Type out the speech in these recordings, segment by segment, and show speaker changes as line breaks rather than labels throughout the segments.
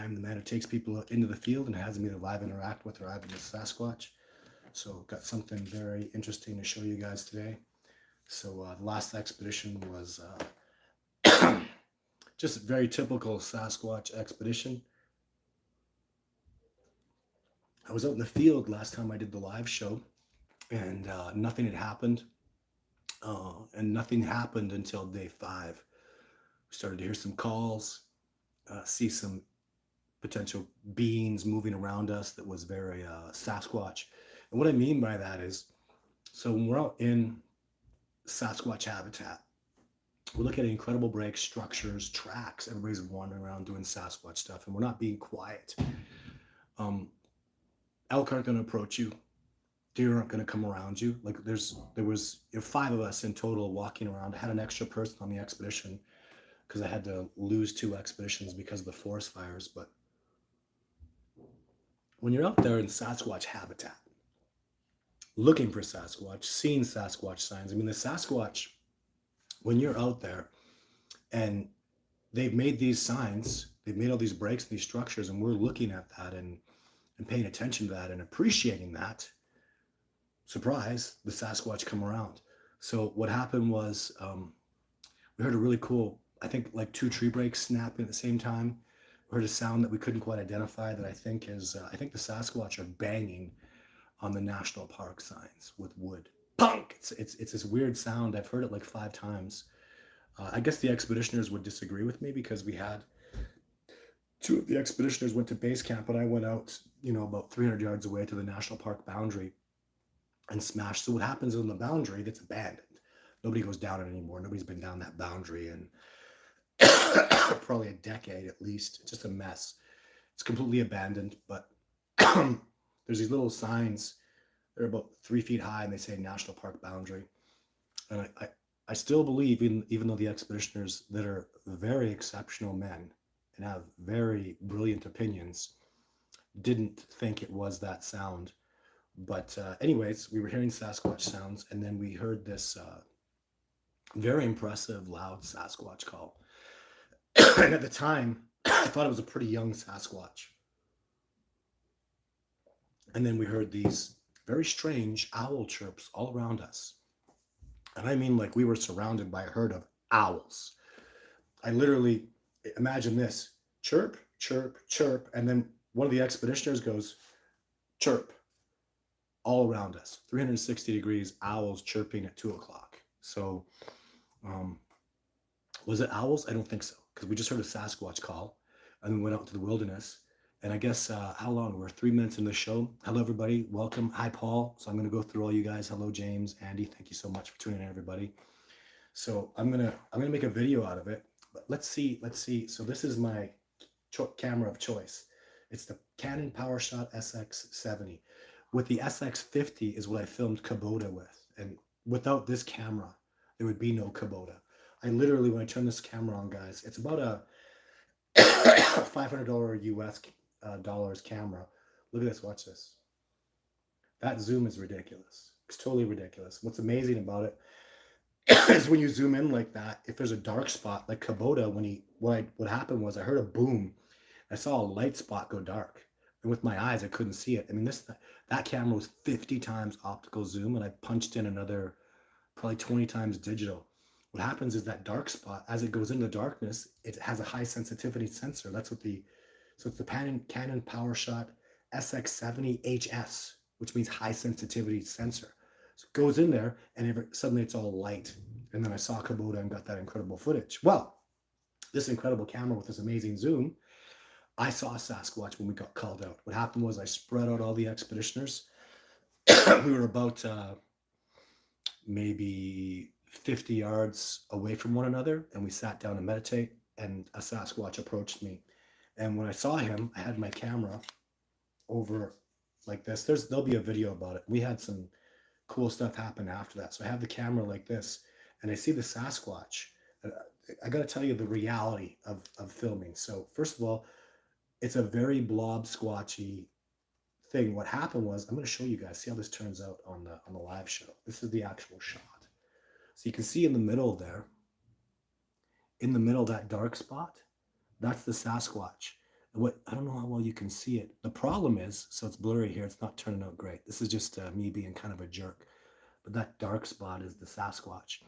I'm the man who takes people out into the field and has them either live interact with or I've been with Sasquatch. So got something very interesting to show you guys today. So the last expedition was just a very typical Sasquatch expedition. I was out in the field last time I did the live show, and nothing had happened. And nothing happened until day 5. We started to hear some calls, see some potential beings moving around us that was very Sasquatch. And what I mean by that is, so when we're out in Sasquatch habitat, we're looking at incredible breaks, structures, tracks. Everybody's wandering around doing Sasquatch stuff, and we're not being quiet. Elk aren't going to approach you. Deer aren't going to come around you. Like there was 5 of us in total walking around. I had an extra person on the expedition because I had to lose 2 expeditions because of the forest fires. But when you're out there in Sasquatch habitat, looking for Sasquatch, seeing Sasquatch signs, I mean, the Sasquatch, when you're out there and they've made these signs, they've made all these breaks in these structures, and we're looking at that and paying attention to that and appreciating that, surprise, the Sasquatch come around. So what happened was we heard a really cool, I think like 2 tree breaks snapping at the same time. We heard a sound that we couldn't quite identify that I think is, I think the Sasquatch are banging on the national park signs with wood. Punk! It's this weird sound. I've heard it like 5 times. I guess the expeditioners would disagree with me because we had 2 of the expeditioners went to base camp and I went out, about 300 yards away to the national park boundary and smashed. So what happens on the boundary that's abandoned? Nobody goes down it anymore. Nobody's been down that boundary in probably a decade at least. It's just a mess. It's completely abandoned, but there's these little signs. They're about 3 feet high and they say national park boundary. And I still believe, even though the expeditioners that are very exceptional men and have very brilliant opinions didn't think it was that sound. But anyways, we were hearing Sasquatch sounds, and then we heard this very impressive, loud Sasquatch call. And at the time, I thought it was a pretty young Sasquatch. And then we heard these very strange owl chirps all around us. And I mean, like we were surrounded by a herd of owls. I literally, imagine this, chirp, chirp, chirp. And then one of the expeditioners goes, chirp, all around us, 360 degrees, owls chirping at 2 o'clock. So was it owls? I don't think so, because we just heard a Sasquatch call and then went out to the wilderness. And I guess, how long? We're 3 minutes in the show. Hello, everybody. Welcome. Hi, Paul. So I'm going to go through all you guys. Hello, James, Andy. Thank you so much for tuning in, everybody. So I'm gonna make a video out of it. But let's see. So this is my camera of choice. It's the Canon PowerShot SX70. With the SX50 is what I filmed Kubota with. And without this camera, there would be no Kubota. I literally, when I turn this camera on, guys, it's about a $500 US dollars camera. Look at this, watch this. That zoom is ridiculous. It's totally ridiculous. What's amazing about it is when you zoom in like that, if there's a dark spot, like Kubota, what happened was I heard a boom. I saw a light spot go dark. And with my eyes, I couldn't see it. I mean, that camera was 50 times optical zoom, and I punched in another probably 20 times digital. What happens is that dark spot, as it goes into darkness, it has a high sensitivity sensor. So it's the Canon PowerShot SX70 HS, which means high sensitivity sensor. So it goes in there, and suddenly it's all light. And then I saw Kubota and got that incredible footage. Well, this incredible camera with this amazing zoom, I saw a Sasquatch when we got called out. What happened was I spread out all the expeditioners. We were about maybe 50 yards away from one another, and we sat down to meditate, and a Sasquatch approached me. And when I saw him, I had my camera over like this. There'll be a video about it. We had some cool stuff happen after that. So I have the camera like this, and I see the Sasquatch. I got to tell you the reality of filming. So first of all, it's a very blob squatchy thing. What happened was, I'm going to show you guys, see how this turns out on the live show. This is the actual shot. So you can see in the middle there, in the middle, that dark spot, that's the Sasquatch. What, I don't know how well you can see it. The problem is, so it's blurry here. It's not turning out great. This is just me being kind of a jerk. But that dark spot is the Sasquatch.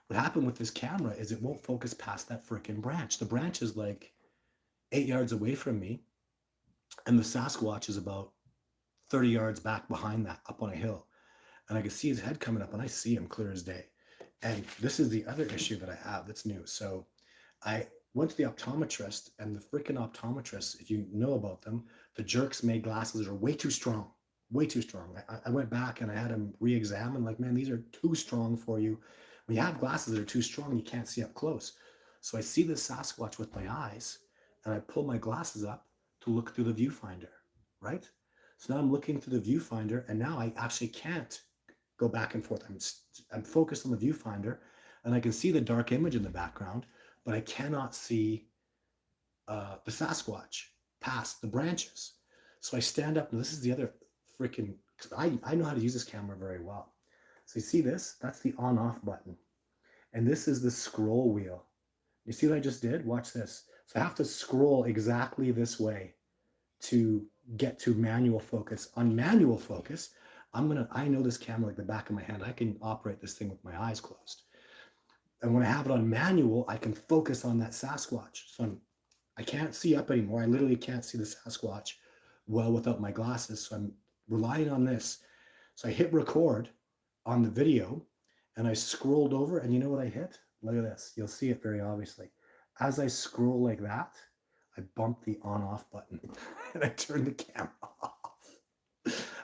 What happened with this camera is it won't focus past that freaking branch. The branch is like 8 yards away from me, and the Sasquatch is about 30 yards back behind that, up on a hill. And I can see his head coming up, and I see him clear as day. And this is the other issue that I have that's new. So I went to the optometrist, and the freaking optometrist, if you know about them, the jerks made glasses that are way too strong, way too strong. I went back and I had him re-examine, like, man, these are too strong for you. When you have glasses that are too strong, you can't see up close. So I see this Sasquatch with my eyes, and I pull my glasses up to look through the viewfinder, right? So now I'm looking through the viewfinder, and now I actually can't go back and forth. I'm focused on the viewfinder, and I can see the dark image in the background, but I cannot see the Sasquatch past the branches. So I stand up, and this is the other freaking, I know how to use this camera very well. So you see this? That's the on-off button. And this is the scroll wheel. You see what I just did? Watch this. So I have to scroll exactly this way to get to manual focus. On manual focus, I know this camera like the back of my hand. I can operate this thing with my eyes closed. And when I have it on manual, I can focus on that Sasquatch. So I can't see up anymore. I literally can't see the Sasquatch well without my glasses. So I'm relying on this. So I hit record on the video, and I scrolled over, and you know what I hit? Look at this. You'll see it very obviously. As I scroll like that, I bump the on-off button and I turn the camera off.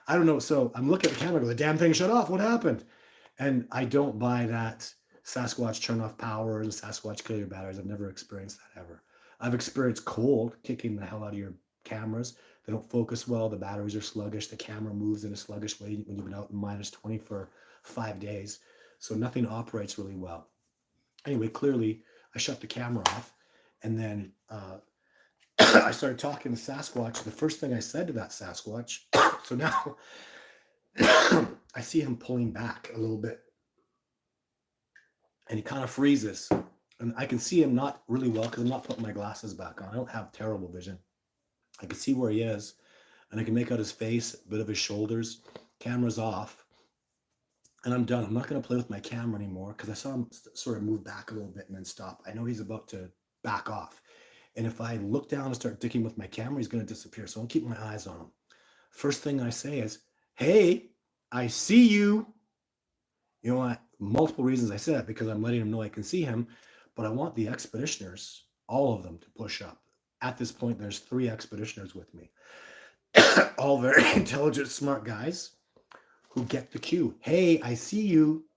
I don't know. So I'm looking at the camera, go, the damn thing shut off. What happened? And I don't buy that Sasquatch turn off power and Sasquatch kill your batteries. I've never experienced that ever. I've experienced cold kicking the hell out of your cameras. They don't focus well. The batteries are sluggish. The camera moves in a sluggish way when you've been out in -20 for 5 days. So nothing operates really well. Anyway, clearly I shut the camera off, and then I started talking to Sasquatch. The first thing I said to that Sasquatch, so now I see him pulling back a little bit, and he kind of freezes. And I can see him not really well because I'm not putting my glasses back on. I don't have terrible vision. I can see where he is, and I can make out his face, a bit of his shoulders. Camera's off, and I'm done. I'm not going to play with my camera anymore because I saw him sort of move back a little bit and then stop. I know he's about to back off. And if I look down and start dicking with my camera, he's going to disappear. So I'll keep my eyes on him. First thing I say is, hey, I see you. You know what? Multiple reasons I said that, because I'm letting him know I can see him, but I want the expeditioners, all of them, to push up. At this point, there's 3 expeditioners with me. All very intelligent, smart guys who get the cue. Hey, I see you.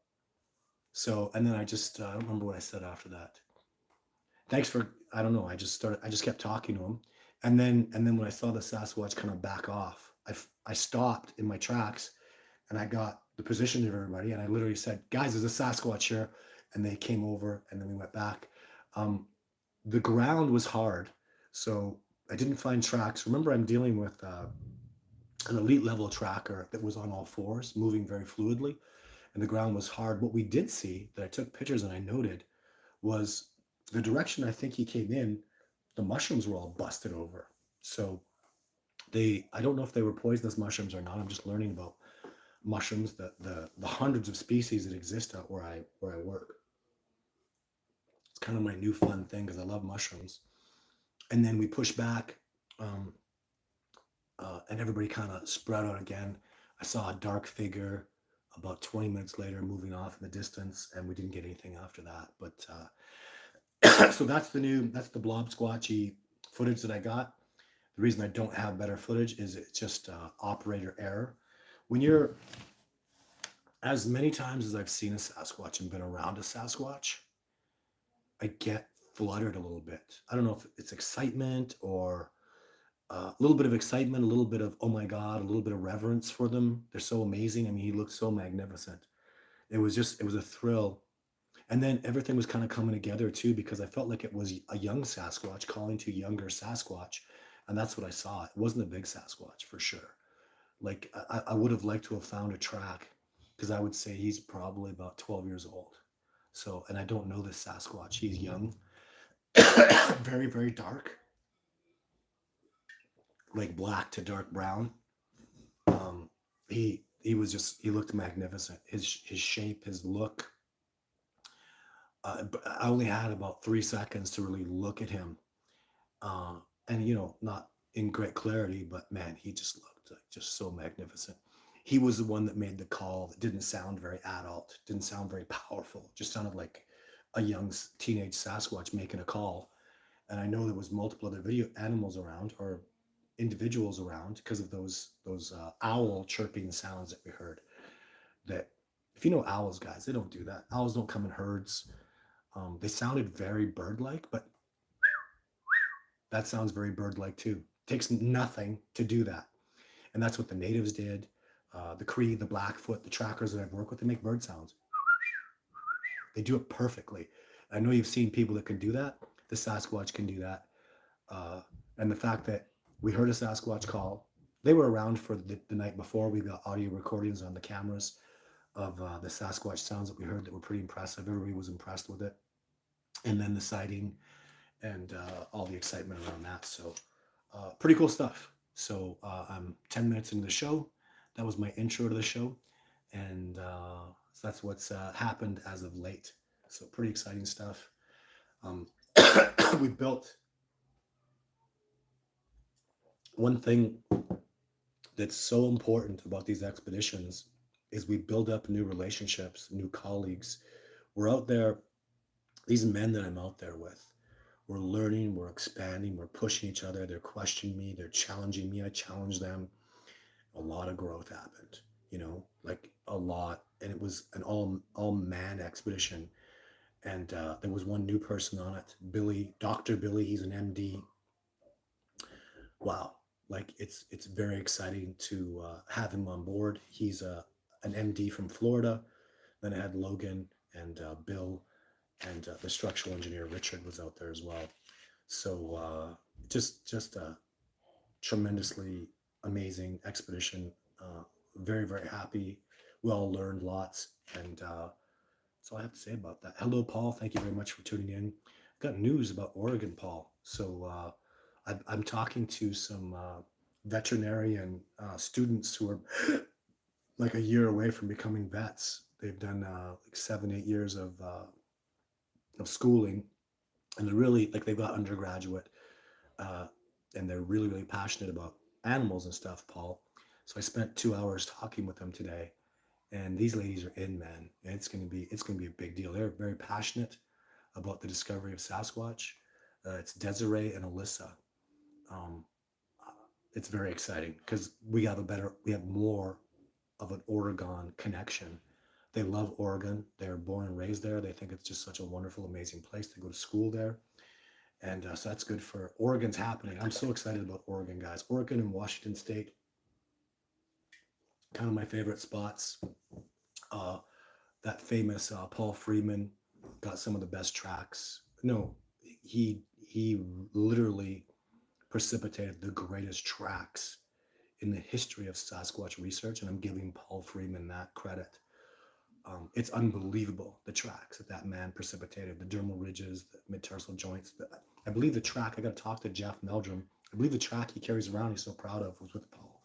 So, and then I don't remember what I said after that. Thanks for, I don't know. I just kept talking to him. And then when I saw the Sasquatch kind of back off, I stopped in my tracks, and I got the position of everybody. And I literally said, guys, there's a Sasquatch here. And they came over, and then we went back. The ground was hard, so I didn't find tracks. Remember, I'm dealing with an elite level tracker that was on all fours, moving very fluidly, and the ground was hard. What we did see, that I took pictures and I noted, was the direction I think he came in, the mushrooms were all busted over. So I don't know if they were poisonous mushrooms or not. I'm just learning about mushrooms, the hundreds of species that exist out where I work. It's kind of my new fun thing because I love mushrooms. And then we pushed back, and everybody kind of spread out again. I saw a dark figure about 20 minutes later moving off in the distance, and we didn't get anything after that. But so that's the blob squatchy footage that I got. The reason I don't have better footage is it's just operator error. When you're, as many times as I've seen a Sasquatch and been around a Sasquatch, I get fluttered a little bit. I don't know if it's excitement or a little bit of excitement, a little bit of, oh my God, a little bit of reverence for them. They're so amazing. I mean, he looked so magnificent. It was a thrill. And then everything was kind of coming together too, because I felt like it was a young Sasquatch calling to younger Sasquatch. And that's what I saw. It wasn't a big Sasquatch for sure. Like I would have liked to have found a track, because I would say he's probably about 12 years old. So, and I don't know this Sasquatch. He's young, very, very dark. like black to dark brown. He looked magnificent. His shape, his look. But I only had about 3 seconds to really look at him, uh, and not in great clarity, but man, he just looked like just so magnificent. He was the one that made the call that didn't sound very adult, didn't sound very powerful, just sounded like a young teenage Sasquatch making a call. And I know there was multiple other video animals around or individuals around because of those owl chirping sounds that we heard. That if you know owls, guys, they don't do that. Owls don't come in herds. They sounded very bird-like, but that sounds very bird-like too. Takes nothing to do that, and that's what the natives did. The Cree, the Blackfoot, the trackers that I've worked with, they make bird sounds. They do it perfectly. I know you've seen people that can do that. The Sasquatch can do that. And the fact that we heard a Sasquatch call, they were around for the night before. We got audio recordings on the cameras of the Sasquatch sounds that we heard that were pretty impressive. Everybody was impressed with it. And then the sighting and all the excitement around that. So pretty cool stuff. So I'm 10 minutes into the show. That was my intro to the show. And so that's what's happened as of late. So pretty exciting stuff. We built one thing that's so important about these expeditions is we build up new relationships, new colleagues. We're out there, these men that I'm out there with, we're learning, we're expanding, we're pushing each other. They're questioning me, they're challenging me, I challenge them. A lot of growth happened, like a lot. And it was an all man expedition. And there was one new person on it, Billy, Dr. Billy. He's an MD. Wow, like it's very exciting to have him on board. He's an MD from Florida. Then I had Logan and Bill, and the structural engineer Richard was out there as well. So just a tremendously amazing expedition. Very, very happy. We all learned lots, and that's all I have to say about that. Hello, Paul. Thank you very much for tuning in. I've got news about Oregon, Paul. So I'm talking to some veterinarian students who are like a year away from becoming vets. They've done like 7-8 years of schooling, and they're really like they've got undergraduate, and they're really, really passionate about animals and stuff, Paul. So I spent 2 hours talking with them today, and these ladies are in, man. And it's gonna be a big deal. They're very passionate about the discovery of Sasquatch. It's Desiree and Alyssa. Um, it's very exciting because we have more of an Oregon connection. They love Oregon. They're born and raised there. They think it's just such a wonderful, amazing place to go to school there. And so that's good for Oregon's happening. I'm so excited about Oregon, guys. Oregon and Washington State, kind of my favorite spots. That famous Paul Freeman got some of the best tracks. No, he literally precipitated the greatest tracks in the history of Sasquatch research, and I'm giving Paul Freeman that credit. It's unbelievable, the tracks that man precipitated, the dermal ridges, the mid-tarsal joints. I believe the track, I got to talk to Jeff Meldrum. I believe the track he carries around, he's so proud of, was with Paul.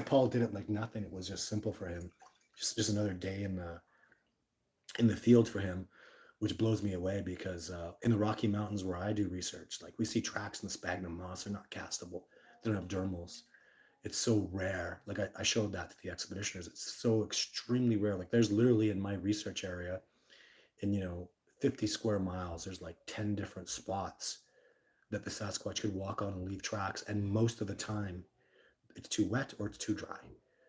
Paul did it like nothing. It was just simple for him. Just another day in the field for him, which blows me away because in the Rocky Mountains where I do research, like we see tracks in the sphagnum moss, they're not castable. They don't have dermals. It's so rare. Like I showed that to the expeditioners. It's so extremely rare. Like there's literally in my research area, in 50 square miles, there's like 10 different spots that the Sasquatch could walk on and leave tracks. And most of the time, it's too wet or it's too dry.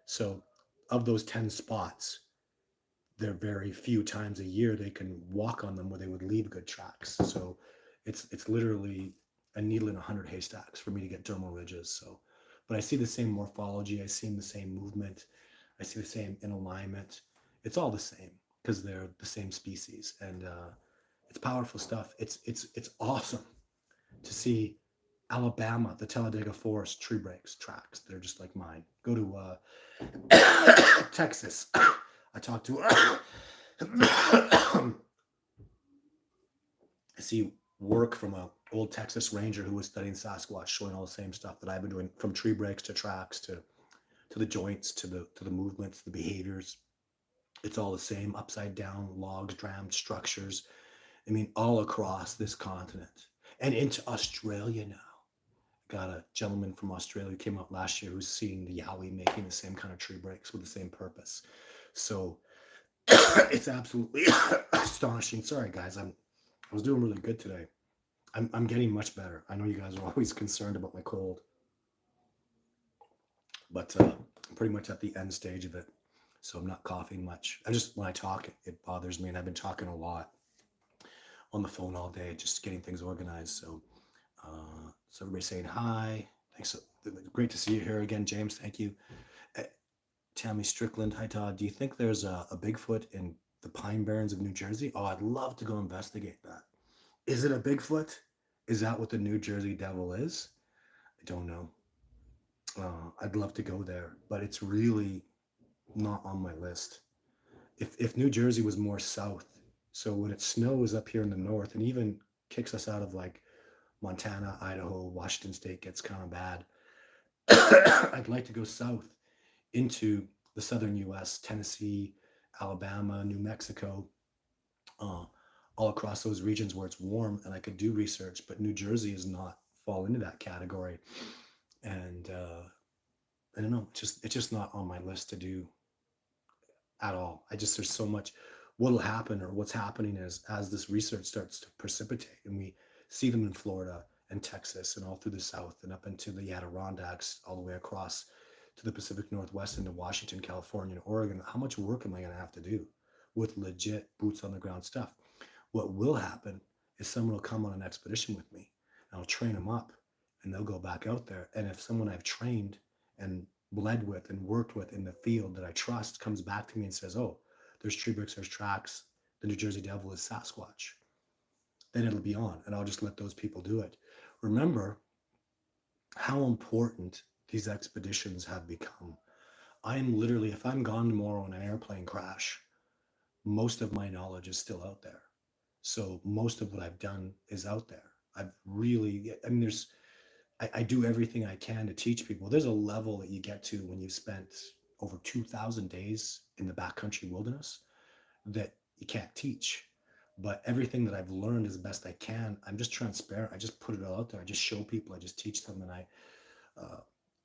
So of those 10 spots, there are very few times a year they can walk on them where they would leave good tracks. So it's literally a needle in 100 haystacks for me to get dermal ridges. So, but I see the same morphology. I see the same movement. I see the same in alignment. It's all the same because they're the same species, and it's powerful stuff. It's awesome to see Alabama, the Talladega Forest tree breaks tracks. They're just like mine. Go to Texas. I talked to I see work from a old Texas Ranger who was studying Sasquatch, showing all the same stuff that I've been doing, from tree breaks to tracks to the joints to the movements, the behaviors. It's all the same, upside down logs, jammed structures. I mean, all across this continent and into Australia now. Got a gentleman from Australia who came out last year who's seeing the Yowie making the same kind of tree breaks with the same purpose. So it's absolutely astonishing. Sorry, guys, I was doing really good today. I'm getting much better. I know you guys are always concerned about my cold, but I'm pretty much at the end stage of it. So I'm not coughing much. I just, when I talk, it bothers me, and I've been talking a lot on the phone all day, just getting things organized. So everybody saying hi. Thanks. Great to see you here again, James. Thank you. Uh, Tammy Strickland. Hi, Todd. Do you think there's a Bigfoot in the Pine Barrens of New Jersey? Oh, I'd love to go investigate that. Is it a Bigfoot? Is that what the New Jersey Devil is? I don't know. I'd love to go there, but it's really not on my list. If New Jersey was more south, so when it snows up here in the north and even kicks us out of like Montana, Idaho, Washington State gets kind of bad, I'd like to go south into the southern U.S., Tennessee, Alabama, New Mexico, uh, all across those regions where it's warm, and I could do research. But New Jersey is not fall into that category, and I don't know, it's just not on my list to do at all. I just, there's so much. What'll happen, or what's happening, is as this research starts to precipitate, and we see them in Florida and Texas and all through the South and up into the Adirondacks, all the way across to the Pacific Northwest into Washington, California, and Oregon. How much work am I going to have to do with legit boots on the ground stuff? What will happen is someone will come on an expedition with me, and I'll train them up, and they'll go back out there. And if someone I've trained and bled with and worked with in the field that I trust comes back to me and says, "Oh, there's tree bricks, there's tracks, the New Jersey Devil is Sasquatch," then it'll be on, and I'll just let those people do it. Remember how important these expeditions have become. I'm literally, if I'm gone tomorrow in an airplane crash, most of my knowledge is still out there. So most of what I've done is out there. I've really, I mean, I do everything I can to teach people. There's a level that you get to when you've spent over 2,000 days in the backcountry wilderness that you can't teach. But everything that I've learned as best I can, I'm just transparent. I just put it all out there. I just show people. I just teach them, uh,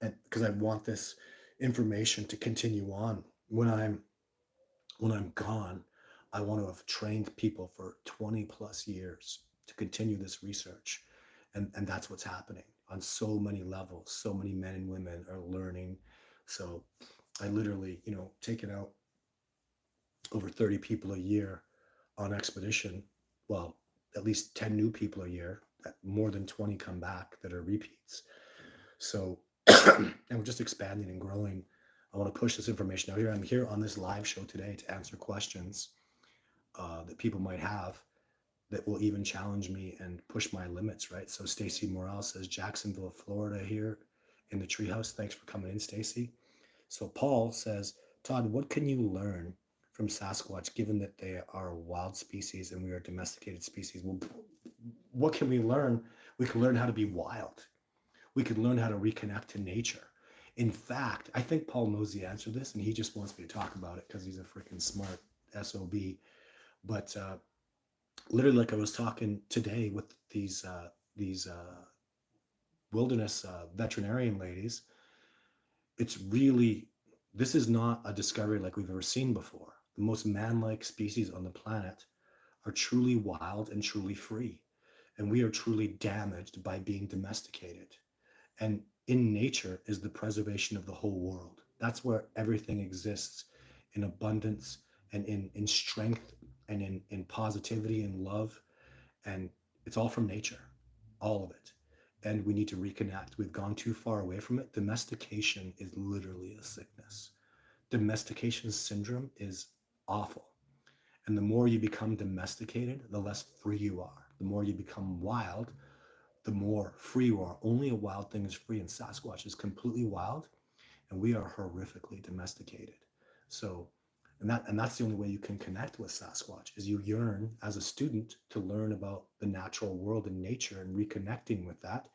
and because I want this information to continue on when I'm gone. I want to have trained people for 20 plus years to continue this research. And that's what's happening on so many levels. So many men and women are learning. So I literally, taking out over 30 people a year on expedition. Well, at least 10 new people a year, more than 20 come back that are repeats. So, and we're just expanding and growing. I want to push this information out here. I'm here on this live show today to answer questions that people might have that will even challenge me and push my limits, right? So Stacy Morrell says, Jacksonville, Florida here in the treehouse. Thanks for coming in, Stacy. So Paul says, Todd, what can you learn from Sasquatch given that they are a wild species and we are a domesticated species? Well, what can we learn? We can learn how to be wild. We could learn how to reconnect to nature. In fact, I think Paul knows the answer to this, and he just wants me to talk about it because he's a freaking smart SOB. But literally, like I was talking today with these wilderness veterinarian ladies, it's really, this is not a discovery like we've ever seen before. The most man-like species on the planet are truly wild and truly free, and we are truly damaged by being domesticated. And in nature is the preservation of the whole world. That's where everything exists in abundance and in strength and in positivity and love. And it's all from nature, all of it. And we need to reconnect. We've gone too far away from it. Domestication is literally a sickness. Domestication syndrome is awful. And the more you become domesticated, the less free you are. The more you become wild, the more free you are. Only a wild thing is free, and Sasquatch is completely wild, and we are horrifically domesticated. So And that's the only way you can connect with Sasquatch, is you yearn as a student to learn about the natural world and nature and reconnecting with that.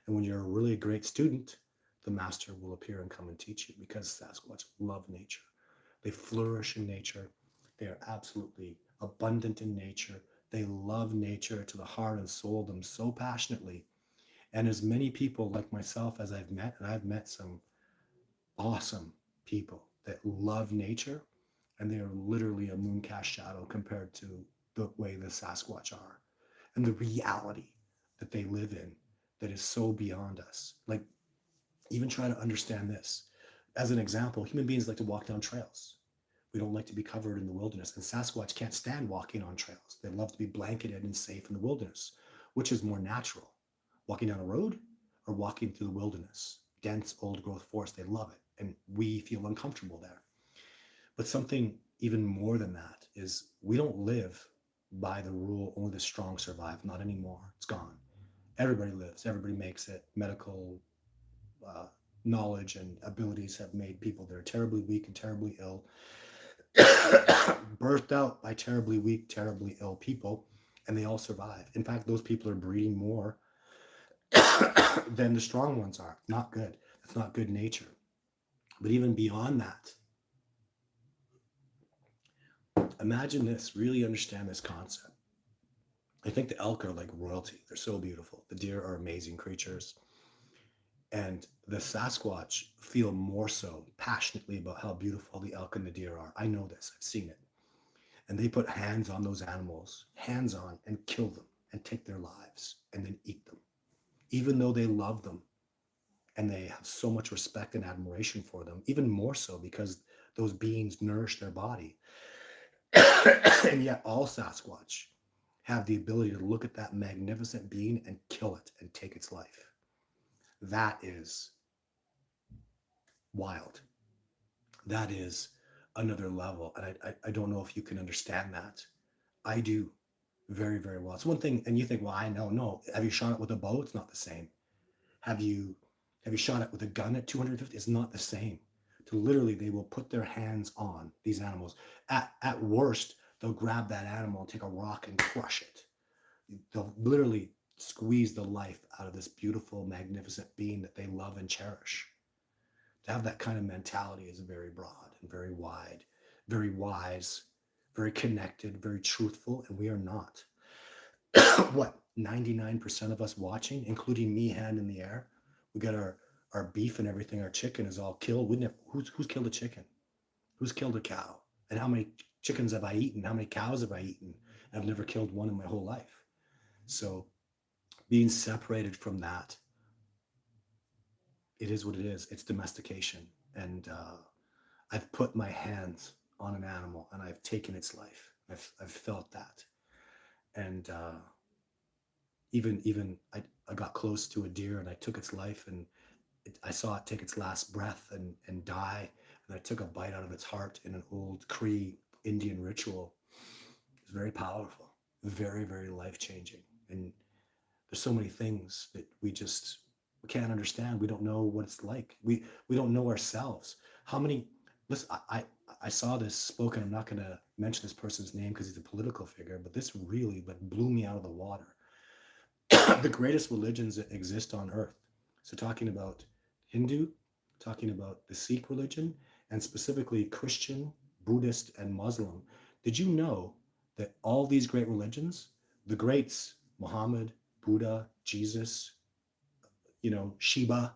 And when you're a really great student, the master will appear and come and teach you, because Sasquatch love nature. They flourish in nature. They are absolutely abundant in nature. They love nature to the heart and soul of them so passionately. And as many people like myself as I've met, and I've met some awesome people that love nature, and they are literally a mooncast shadow compared to the way the Sasquatch are, and the reality that they live in that is so beyond us. Like, even try to understand this. As an example, human beings like to walk down trails. We don't like to be covered in the wilderness, and Sasquatch can't stand walking on trails. They love to be blanketed and safe in the wilderness. Which is more natural, walking down a road or walking through the wilderness? Dense old growth forest, they love it, and we feel uncomfortable there. But something even more than that is, we don't live by the rule only the strong survive. Not anymore. It's gone. Everybody lives, everybody makes it. Medical uh, knowledge and abilities have made people that are terribly weak and terribly ill birthed out by terribly weak, terribly ill people, and they all survive. In fact, those people are breeding more than the strong ones are. Not good. That's not good nature. But even beyond that, imagine this, really understand this concept. I think the elk are like royalty. They're so beautiful. The deer are amazing creatures. And the Sasquatch feel more so passionately about how beautiful the elk and the deer are. I know this, I've seen it. And they put hands on those animals, hands on, and kill them and take their lives and then eat them. Even though they love them and they have so much respect and admiration for them, even more so because those beings nourish their body. And yet, all Sasquatch have the ability to look at that magnificent being and kill it and take its life. That is wild. That is another level. And I don't know if you can understand that. I do very, very well. It's one thing, and you think, well, I know. No, have you shot it with a bow? It's not the same. Have you shot it with a gun at 250? It's not the same. To literally, they will put their hands on these animals. At worst, they'll grab that animal and take a rock and crush it. They'll literally squeeze the life out of this beautiful, magnificent being that they love and cherish. To have that kind of mentality is very broad and very wide, very wise, very connected, very truthful, and we are not. What, 99% of us watching, including me, hand in the air, we got our beef and everything, our chicken is all killed. We never, who's killed a chicken? Who's killed a cow? And how many chickens have I eaten? How many cows have I eaten? I've never killed one in my whole life. So being separated from that, it is what it is. It's domestication. And I've put my hands on an animal and I've taken its life. I've felt that. And even I got close to a deer and I took its life, and I saw it take its last breath and die. And I took a bite out of its heart in an old Cree Indian ritual. It was very powerful, very, very life changing. And there's so many things that we can't understand. We don't know what it's like. We don't know ourselves. How many? Listen, I saw this spoken. I'm not going to mention this person's name because he's a political figure, but this really like blew me out of the water. The greatest religions that exist on earth. So talking about Hindu, talking about the Sikh religion, and specifically Christian, Buddhist, and Muslim. Did you know that all these great religions, the greats, Muhammad, Buddha, Jesus, Shiva,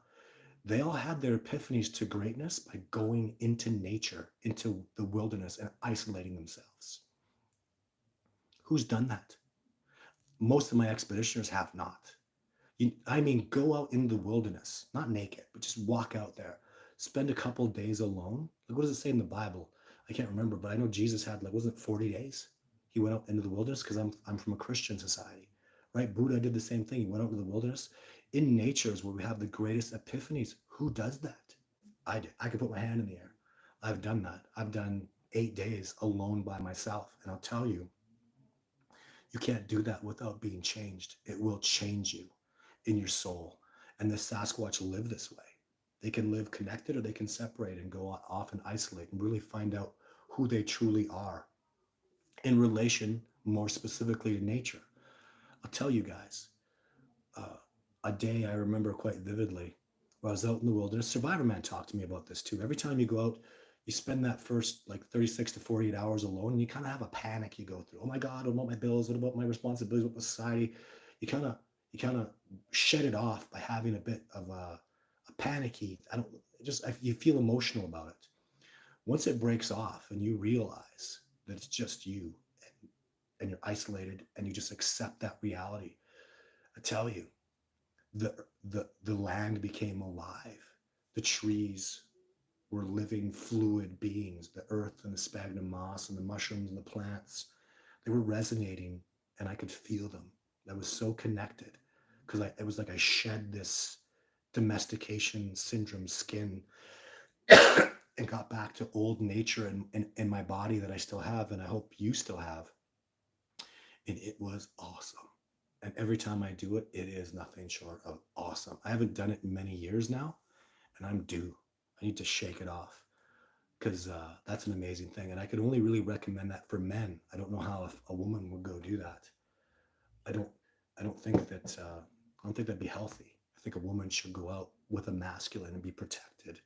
they all had their epiphanies to greatness by going into nature, into the wilderness, and isolating themselves? Who's done that? Most of my expeditioners have not. I mean, go out in the wilderness, not naked, but just walk out there. Spend a couple days alone. Like, what does it say in the Bible? I can't remember, but I know Jesus had, like, wasn't it 40 days? He went out into the wilderness, because I'm from a Christian society, right? Buddha did the same thing. He went out into the wilderness. In nature is where we have the greatest epiphanies. Who does that? I did. I could put my hand in the air. I've done that. I've done 8 days alone by myself. And I'll tell you, you can't do that without being changed. It will change you in your soul. And the Sasquatch live this way. They can live connected or they can separate and go off and isolate and really find out who they truly are in relation more specifically to nature. I'll tell you guys, uh, a day I remember quite vividly where I was out in the wilderness. Survivor Man talked to me about this too. Every time you go out, you spend that first like 36 to 48 hours alone, and you kind of have a panic you go through. Oh my God, what about my bills? What about my responsibilities? What about society? You kind of you kind of shed it off by having a bit of a panicky. I don't just you feel emotional about it. Once it breaks off and you realize that it's just you and you're isolated and you just accept that reality, I tell you, the land became alive. The trees were living fluid beings. The earth and the sphagnum moss and the mushrooms and the plants, they were resonating, and I could feel them. I was so connected because it was like I shed this domestication syndrome skin and got back to old nature in my body that I still have, and I hope you still have. And it was awesome. And every time I do it, it is nothing short of awesome. I haven't done it in many years now, and I'm due. I need to shake it off because that's an amazing thing. And I could only really recommend that for men. I don't know how if a woman would go do that. I don't. I don't think that. I don't think that'd be healthy. I think a woman should go out with a masculine and be protected,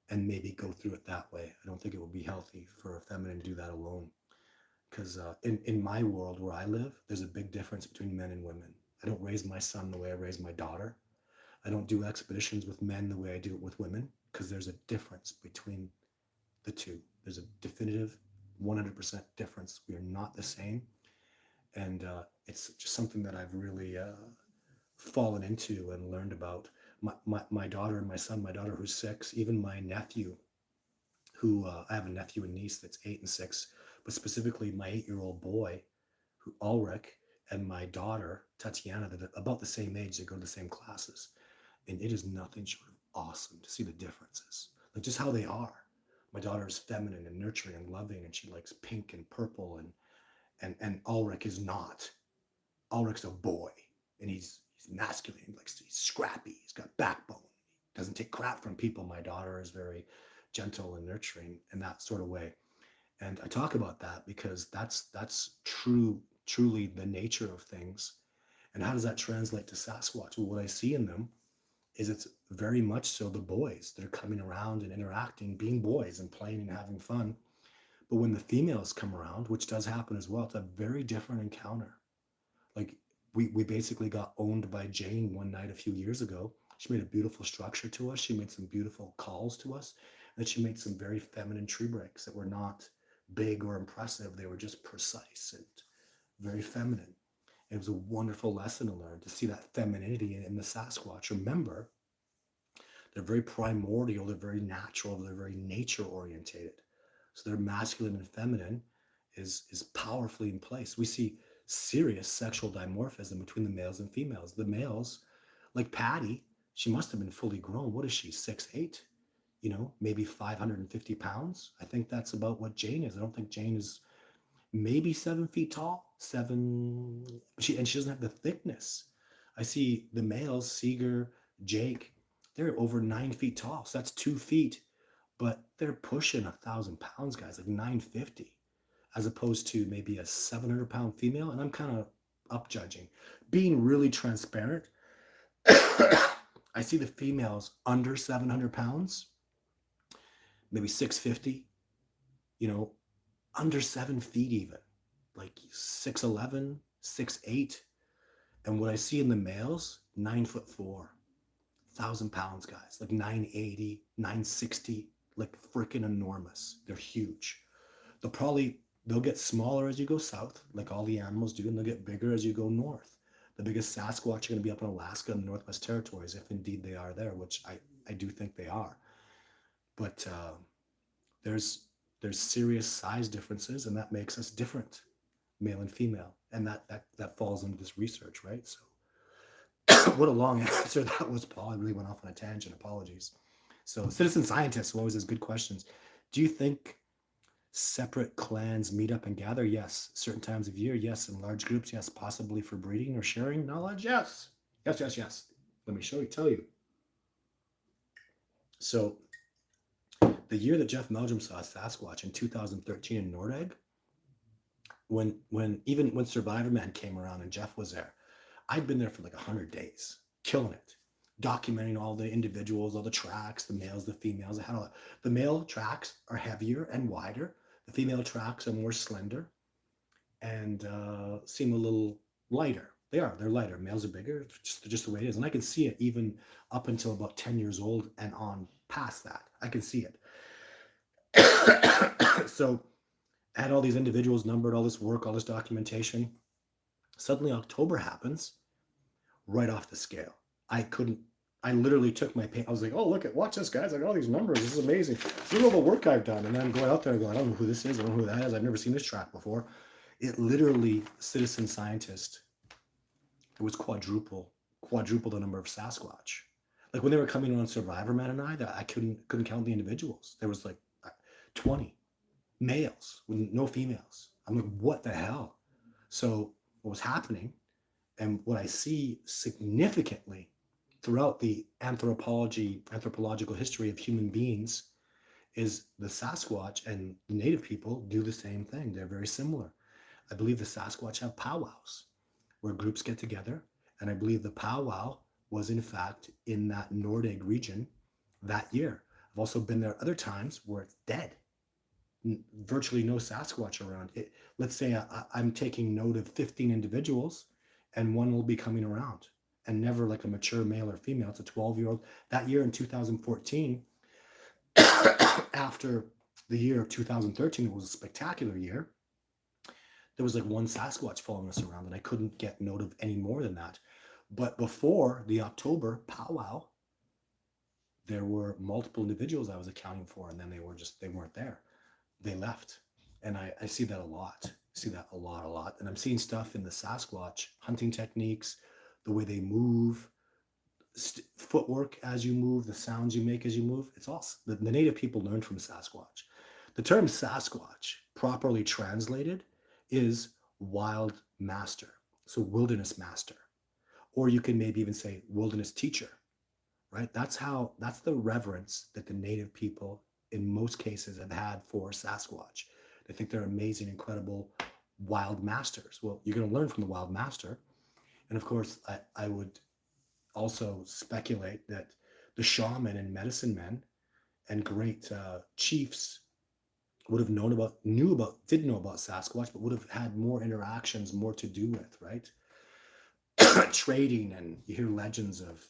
and maybe go through it that way. I don't think it would be healthy for a feminine to do that alone. Because in my world where I live, there's a big difference between men and women. I don't raise my son the way I raise my daughter. I don't do expeditions with men the way I do it with women because there's a difference between the two. There's a definitive 100% difference. We are not the same. And it's just something that I've really fallen into and learned about. My daughter and my son, my daughter who's 6, even my nephew, who I have a nephew and niece that's 8 and 6, but specifically my 8-year-old boy, who Ulrich, and my daughter Tatiana, that are about the same age. They go to the same classes, and it is nothing short of awesome to see the differences, like just how they are. My daughter is feminine and nurturing and loving, and she likes pink and purple, and Ulrich is not. Ulrich's a boy, and he's masculine. He's scrappy. He's got backbone. He doesn't take crap from people. My daughter is very gentle and nurturing in that sort of way. And I talk about that because that's truly the nature of things. And how does that translate to Sasquatch? Well, what I see in them is it's very much so the boys that are coming around and interacting, being boys and playing and having fun. But when the females come around, which does happen as well, it's a very different encounter. Like we basically got owned by Jane one night a few years ago. She made a beautiful structure to us. She made some beautiful calls to us. And she made some very feminine tree breaks that were not big or impressive. They were just precise and very feminine. It was a wonderful lesson to learn to see that femininity in the Sasquatch. Remember, they're very primordial, they're very natural, they're very nature orientated. So their masculine and feminine is powerfully in place. We see serious sexual dimorphism between the males and females. The males, like Patty, she must have been fully grown. What is she, 6'8"? Maybe 550 pounds. I think that's about what Jane is. I don't think Jane is maybe 7 feet tall. She doesn't have the thickness. I see the males, Seeger, Jake, they're over 9 feet tall. So that's 2 feet, but they're pushing 1,000 pounds, guys, like 950, as opposed to maybe a 700-pound female. And I'm kind of up judging, being really transparent. I see the females under 700 pounds, maybe 650, you know, under 7 feet even, like 6'11", 6'8". And what I see in the males, 9'4", 1,000 pounds, guys, like 980, 960, like freaking enormous. They're huge. They'll get smaller as you go south, like all the animals do, and they'll get bigger as you go north. The biggest Sasquatch are going to be up in Alaska and the Northwest Territories, if indeed they are there, which I do think they are. But there's serious size differences, and that makes us different, male and female, and that falls into this research, right? So what a long answer that was, Paul. I really went off on a tangent. Apologies. So citizen scientists who always has good questions. Do you think separate clans meet up and gather? Yes. Certain times of year? Yes. In large groups? Yes. Possibly for breeding or sharing knowledge? Yes. Yes. Let me tell you. So The year that Jeff Meldrum saw Sasquatch in 2013 in Nordegg, when Survivor Man came around and Jeff was there, I'd been there for like 100 days, killing it, documenting all the individuals, all the tracks, the males, the females. I had all the male tracks are heavier and wider. The female tracks are more slender and seem a little lighter. They're lighter. Males are bigger, just the way it is. And I can see it even up until about 10 years old and on past that. I can see it. So I had all these individuals numbered, all this work, all this documentation. Suddenly October happens, right off the scale. I literally took my paint. I was like, oh, watch this, guys. I got all these numbers. This is amazing. Look at all the work I've done. And then I'm going out there and going, I don't know who this is. I don't know who that is. I've never seen this track before. It literally, citizen scientist, it was quadruple the number of Sasquatch. Like when they were coming on Survivor Man and I couldn't count the individuals. There was like 20 males with no females. I'm like, what the hell? So what was happening, and what I see significantly throughout the anthropological history of human beings, is the Sasquatch and the native people do the same thing. They're very similar. I believe the Sasquatch have powwows where groups get together, and I believe the powwow was in fact in that Nordegg region that year. I've also been there other times where it's dead. Virtually no Sasquatch around. Let's say I'm taking note of 15 individuals and one will be coming around, and never like a mature male or female. It's a 12-year-old. That year in 2014, after the year of 2013, it was a spectacular year. There was like one Sasquatch following us around, and I couldn't get note of any more than that. But before the October powwow, there were multiple individuals I was accounting for, and then they weren't there. They left. And I see that a lot. I see that a lot. And I'm seeing stuff in the Sasquatch hunting techniques, the way they move, footwork as you move, the sounds you make as you move. It's all the native people learned from Sasquatch. The term Sasquatch, properly translated, is wild master. So wilderness master. Or you can maybe even say wilderness teacher, right? That's the reverence that the native people in most cases have had for Sasquatch. They think they're amazing, incredible wild masters. Well, you're going to learn from the wild master. And of course, I would also speculate that the shaman and medicine men and great chiefs did know about Sasquatch, but would have had more interactions, more to do with, right? Trading, and you hear legends of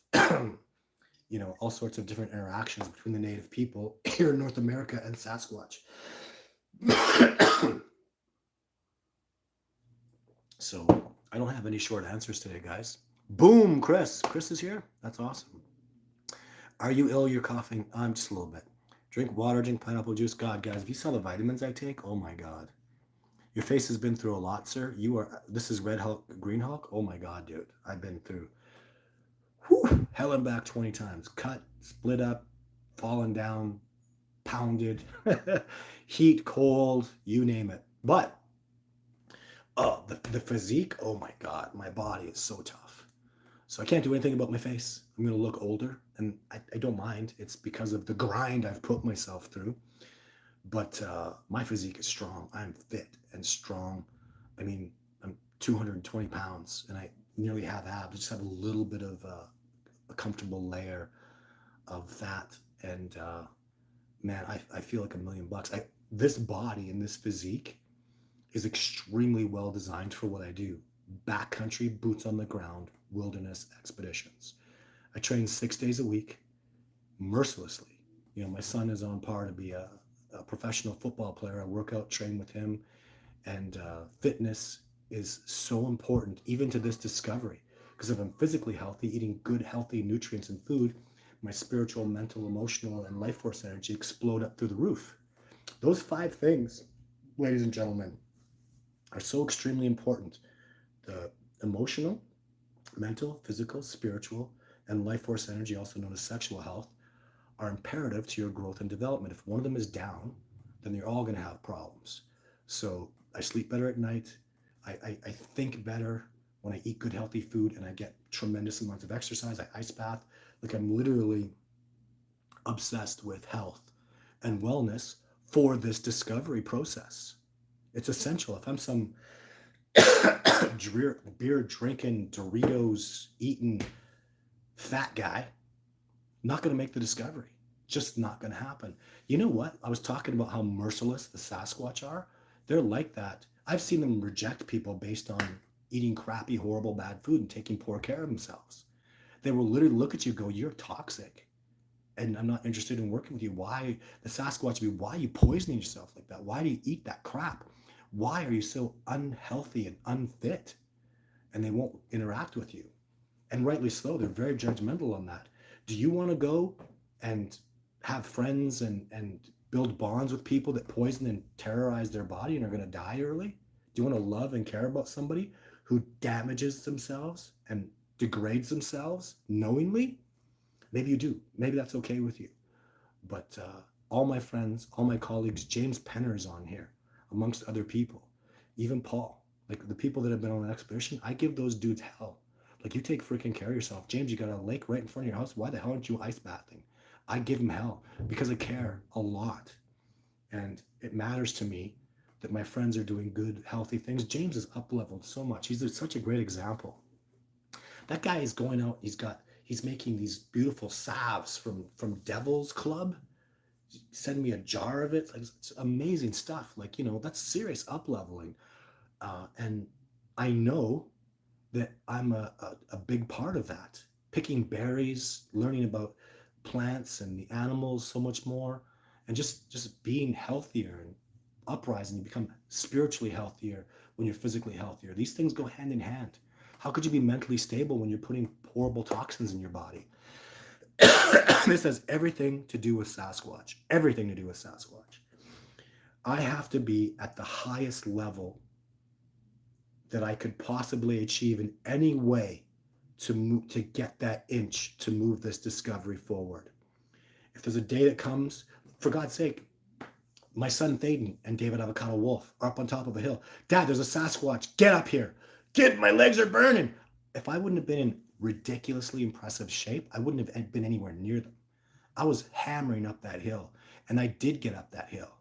all sorts of different interactions between the native people here in North America and Sasquatch. So I don't have any short answers today, guys. Boom, Chris. Chris is here. That's awesome. Are you ill? You're coughing? I'm just a little bit. Drink water, drink pineapple juice. God, guys, if you saw the vitamins I take, oh my God. Your face has been through a lot, sir. This is Red Hulk, Green Hulk. Oh my God, dude. I've been through hell and back 20 times. Cut, split up, fallen down, pounded, heat, cold, you name it. But the physique, oh my God, my body is so tough. So I can't do anything about my face. I'm going to look older, and I don't mind. It's because of the grind I've put myself through. But my physique is strong. I'm fit and strong. I mean, I'm 220 pounds, and I nearly have abs. I just have a little bit of a comfortable layer of fat. And man, I feel like $1,000,000. This body and this physique is extremely well designed for what I do. Backcountry, boots on the ground, wilderness expeditions. I train 6 days a week, mercilessly. My son is on par to be a professional football player. I work out, train with him, and fitness is so important, even to this discovery. Because if I'm physically healthy, eating good, healthy nutrients and food, my spiritual, mental, emotional, and life force energy explode up through the roof. Those 5 things, ladies and gentlemen, are so extremely important. The emotional, mental, physical, spiritual, and life force energy, also known as sexual health, are imperative to your growth and development. If one of them is down, then you're all going to have problems. So I sleep better at night. I think better when I eat good, healthy food, and I get tremendous amounts of exercise. I ice bath. Like, I'm literally obsessed with health and wellness for this discovery process. It's essential. If I'm some beer drinking, Doritos eating fat guy, not going to make the discovery. Just not going to happen. You know what? I was talking about how merciless the Sasquatch are. They're like that. I've seen them reject people based on eating crappy, horrible, bad food and taking poor care of themselves. They will literally look at you and go, "You're toxic, and I'm not interested in working with you." Why? The Sasquatch will be, "Why are you poisoning yourself like that? Why do you eat that crap? Why are you so unhealthy and unfit?" And they won't interact with you. And rightly so, they're very judgmental on that. Do you want to go and have friends and build bonds with people that poison and terrorize their body and are going to die early? Do you want to love and care about somebody who damages themselves and degrades themselves knowingly? Maybe you do. Maybe that's okay with you. But all my friends, all my colleagues, James Penner's on here, amongst other people, even Paul, like the people that have been on an expedition, I give those dudes hell. Like, you take freaking care of yourself. James, you got a lake right in front of your house. Why the hell aren't you ice bathing? I give him hell because I care a lot. And it matters to me that my friends are doing good, healthy things. James is up leveled so much. He's such a great example. That guy is going out, he's making these beautiful salves from Devil's Club. Send me a jar of it. It's amazing stuff. Like, that's serious up leveling. And I know that I'm a big part of that. Picking berries, learning about plants and the animals so much more, and just being healthier and uprising. You become spiritually healthier when you're physically healthier. These things go hand in hand. How could you be mentally stable when you're putting horrible toxins in your body? This has everything to do with Sasquatch. Everything to do with Sasquatch. I have to be at the highest level that I could possibly achieve in any way to get that inch to move this discovery forward. If there's a day that comes, for God's sake, my son Thaden and David Avocado Wolf are up on top of a hill. "Dad, there's a Sasquatch. Get up here. Kid, my legs are burning." If I wouldn't have been in ridiculously impressive shape, I wouldn't have been anywhere near them. I was hammering up that hill, and I did get up that hill,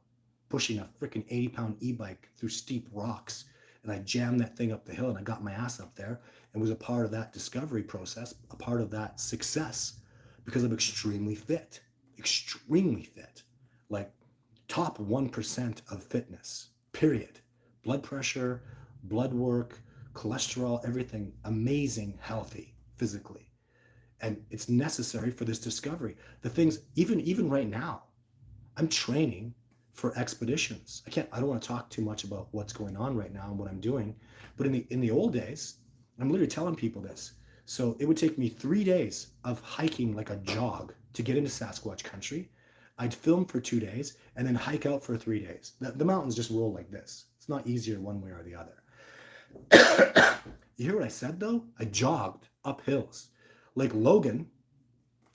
pushing a freaking 80-pound e-bike through steep rocks, and I jammed that thing up the hill, and I got my ass up there and was a part of that discovery process, a part of that success, because I'm extremely fit, like top 1% of fitness, period. Blood pressure, blood work, cholesterol, everything amazing, healthy physically. And it's necessary for this discovery. The things, even right now, I'm training for expeditions. I don't want to talk too much about what's going on right now and what I'm doing, but in the old days, I'm literally telling people this. So it would take me 3 days of hiking like a jog to get into Sasquatch country. I'd film for 2 days and then hike out for 3 days. The mountains just roll like this. It's not easier one way or the other. You hear what I said though? I jogged up hills. Like Logan,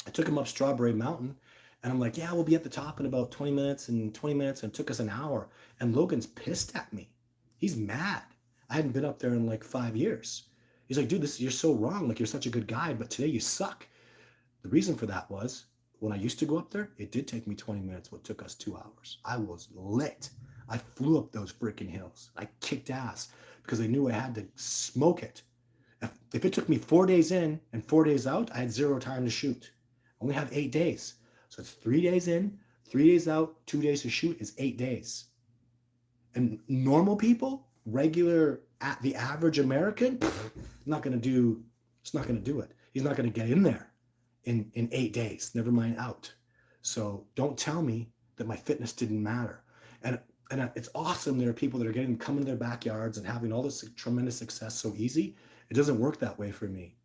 I took him up Strawberry Mountain, and I'm like, "Yeah, we'll be at the top in about 20 minutes," and 20 minutes, and it took us an hour. And Logan's pissed at me. He's mad. I hadn't been up there in like 5 years. He's like, "Dude, you're so wrong. Like, you're such a good guide, but today you suck." The reason for that was when I used to go up there, it did take me 20 minutes, what took us 2 hours. I was lit. I flew up those freaking hills. I kicked ass because I knew I had to smoke it. If it took me 4 days in and 4 days out, I had zero time to shoot. I only have 8 days. So it's 3 days in, 3 days out, 2 days to shoot is 8 days. And normal people, the average American, not going to do, it's not going to do it. He's not going to get in there in 8 days, never mind out. So don't tell me that my fitness didn't matter. And it's awesome there are people that are coming to their backyards and having all this tremendous success so easy. It doesn't work that way for me.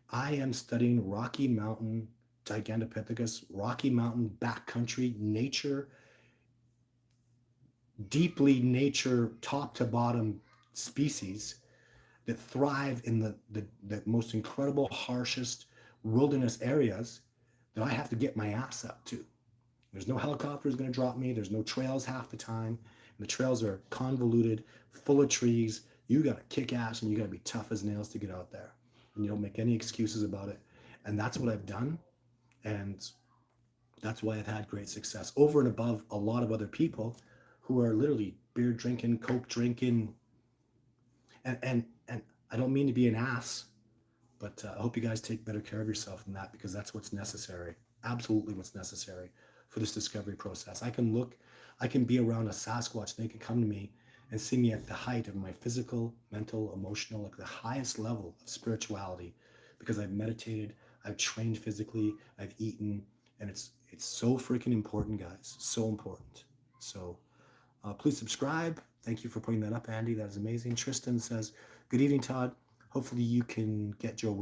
I am studying Rocky Mountain Gigantopithecus, Rocky Mountain backcountry nature, deeply nature, top to bottom species that thrive in the most incredible, harshest wilderness areas that I have to get my ass up to. There's no helicopters going to drop me. There's no trails half the time. And the trails are convoluted, full of trees. You got to kick ass and you got to be tough as nails to get out there. And you don't make any excuses about it. And that's what I've done. And That's why I've had great success over and above a lot of other people who are literally beer drinking, coke drinking, and I don't mean to be an ass, but I hope you guys take better care of yourself than that, because that's what's necessary. Absolutely what's necessary for this discovery process. I can be around a Sasquatch, and they can come to me and see me at the height of my physical, mental, emotional, like the highest level of spirituality, because I've meditated, I've trained physically, I've eaten, and it's so freaking important, guys. So important. So please subscribe. Thank you for putting that up, Andy. That is amazing. Tristan says, "Good evening, Todd. Hopefully you can get Joe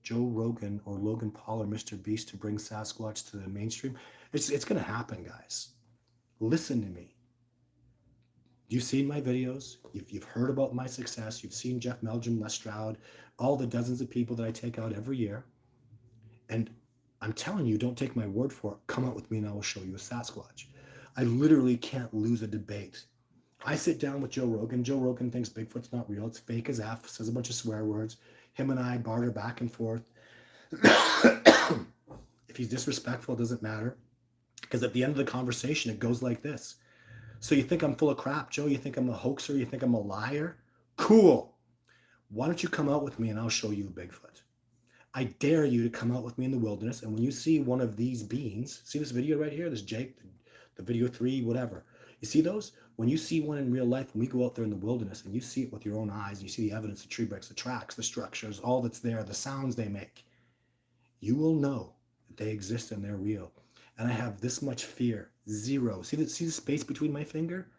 Rogan or Logan Paul or Mr. Beast to bring Sasquatch to the mainstream." It's going to happen, guys. Listen to me. You've seen my videos. You've heard about my success. You've seen Jeff Meldrum, Les Stroud, all the dozens of people that I take out every year. And I'm telling you, don't take my word for it. Come out with me and I will show you a Sasquatch. I literally can't lose a debate. I sit down with Joe Rogan. Joe Rogan thinks Bigfoot's not real. It's fake as F, says a bunch of swear words. Him and I barter back and forth. If he's disrespectful, it doesn't matter. Because at the end of the conversation, it goes like this. "So you think I'm full of crap, Joe? You think I'm a hoaxer? You think I'm a liar? Cool. Why don't you come out with me and I'll show you Bigfoot? I dare you to come out with me in the wilderness, and when you see one of these beings," see this video right here, this Jake, the video 3, whatever. You see those? When you see one in real life, when we go out there in the wilderness and you see it with your own eyes, you see the evidence, the tree breaks, the tracks, the structures, all that's there, the sounds they make, you will know that they exist and they're real. And I have this much fear. Zero. See the space between my finger?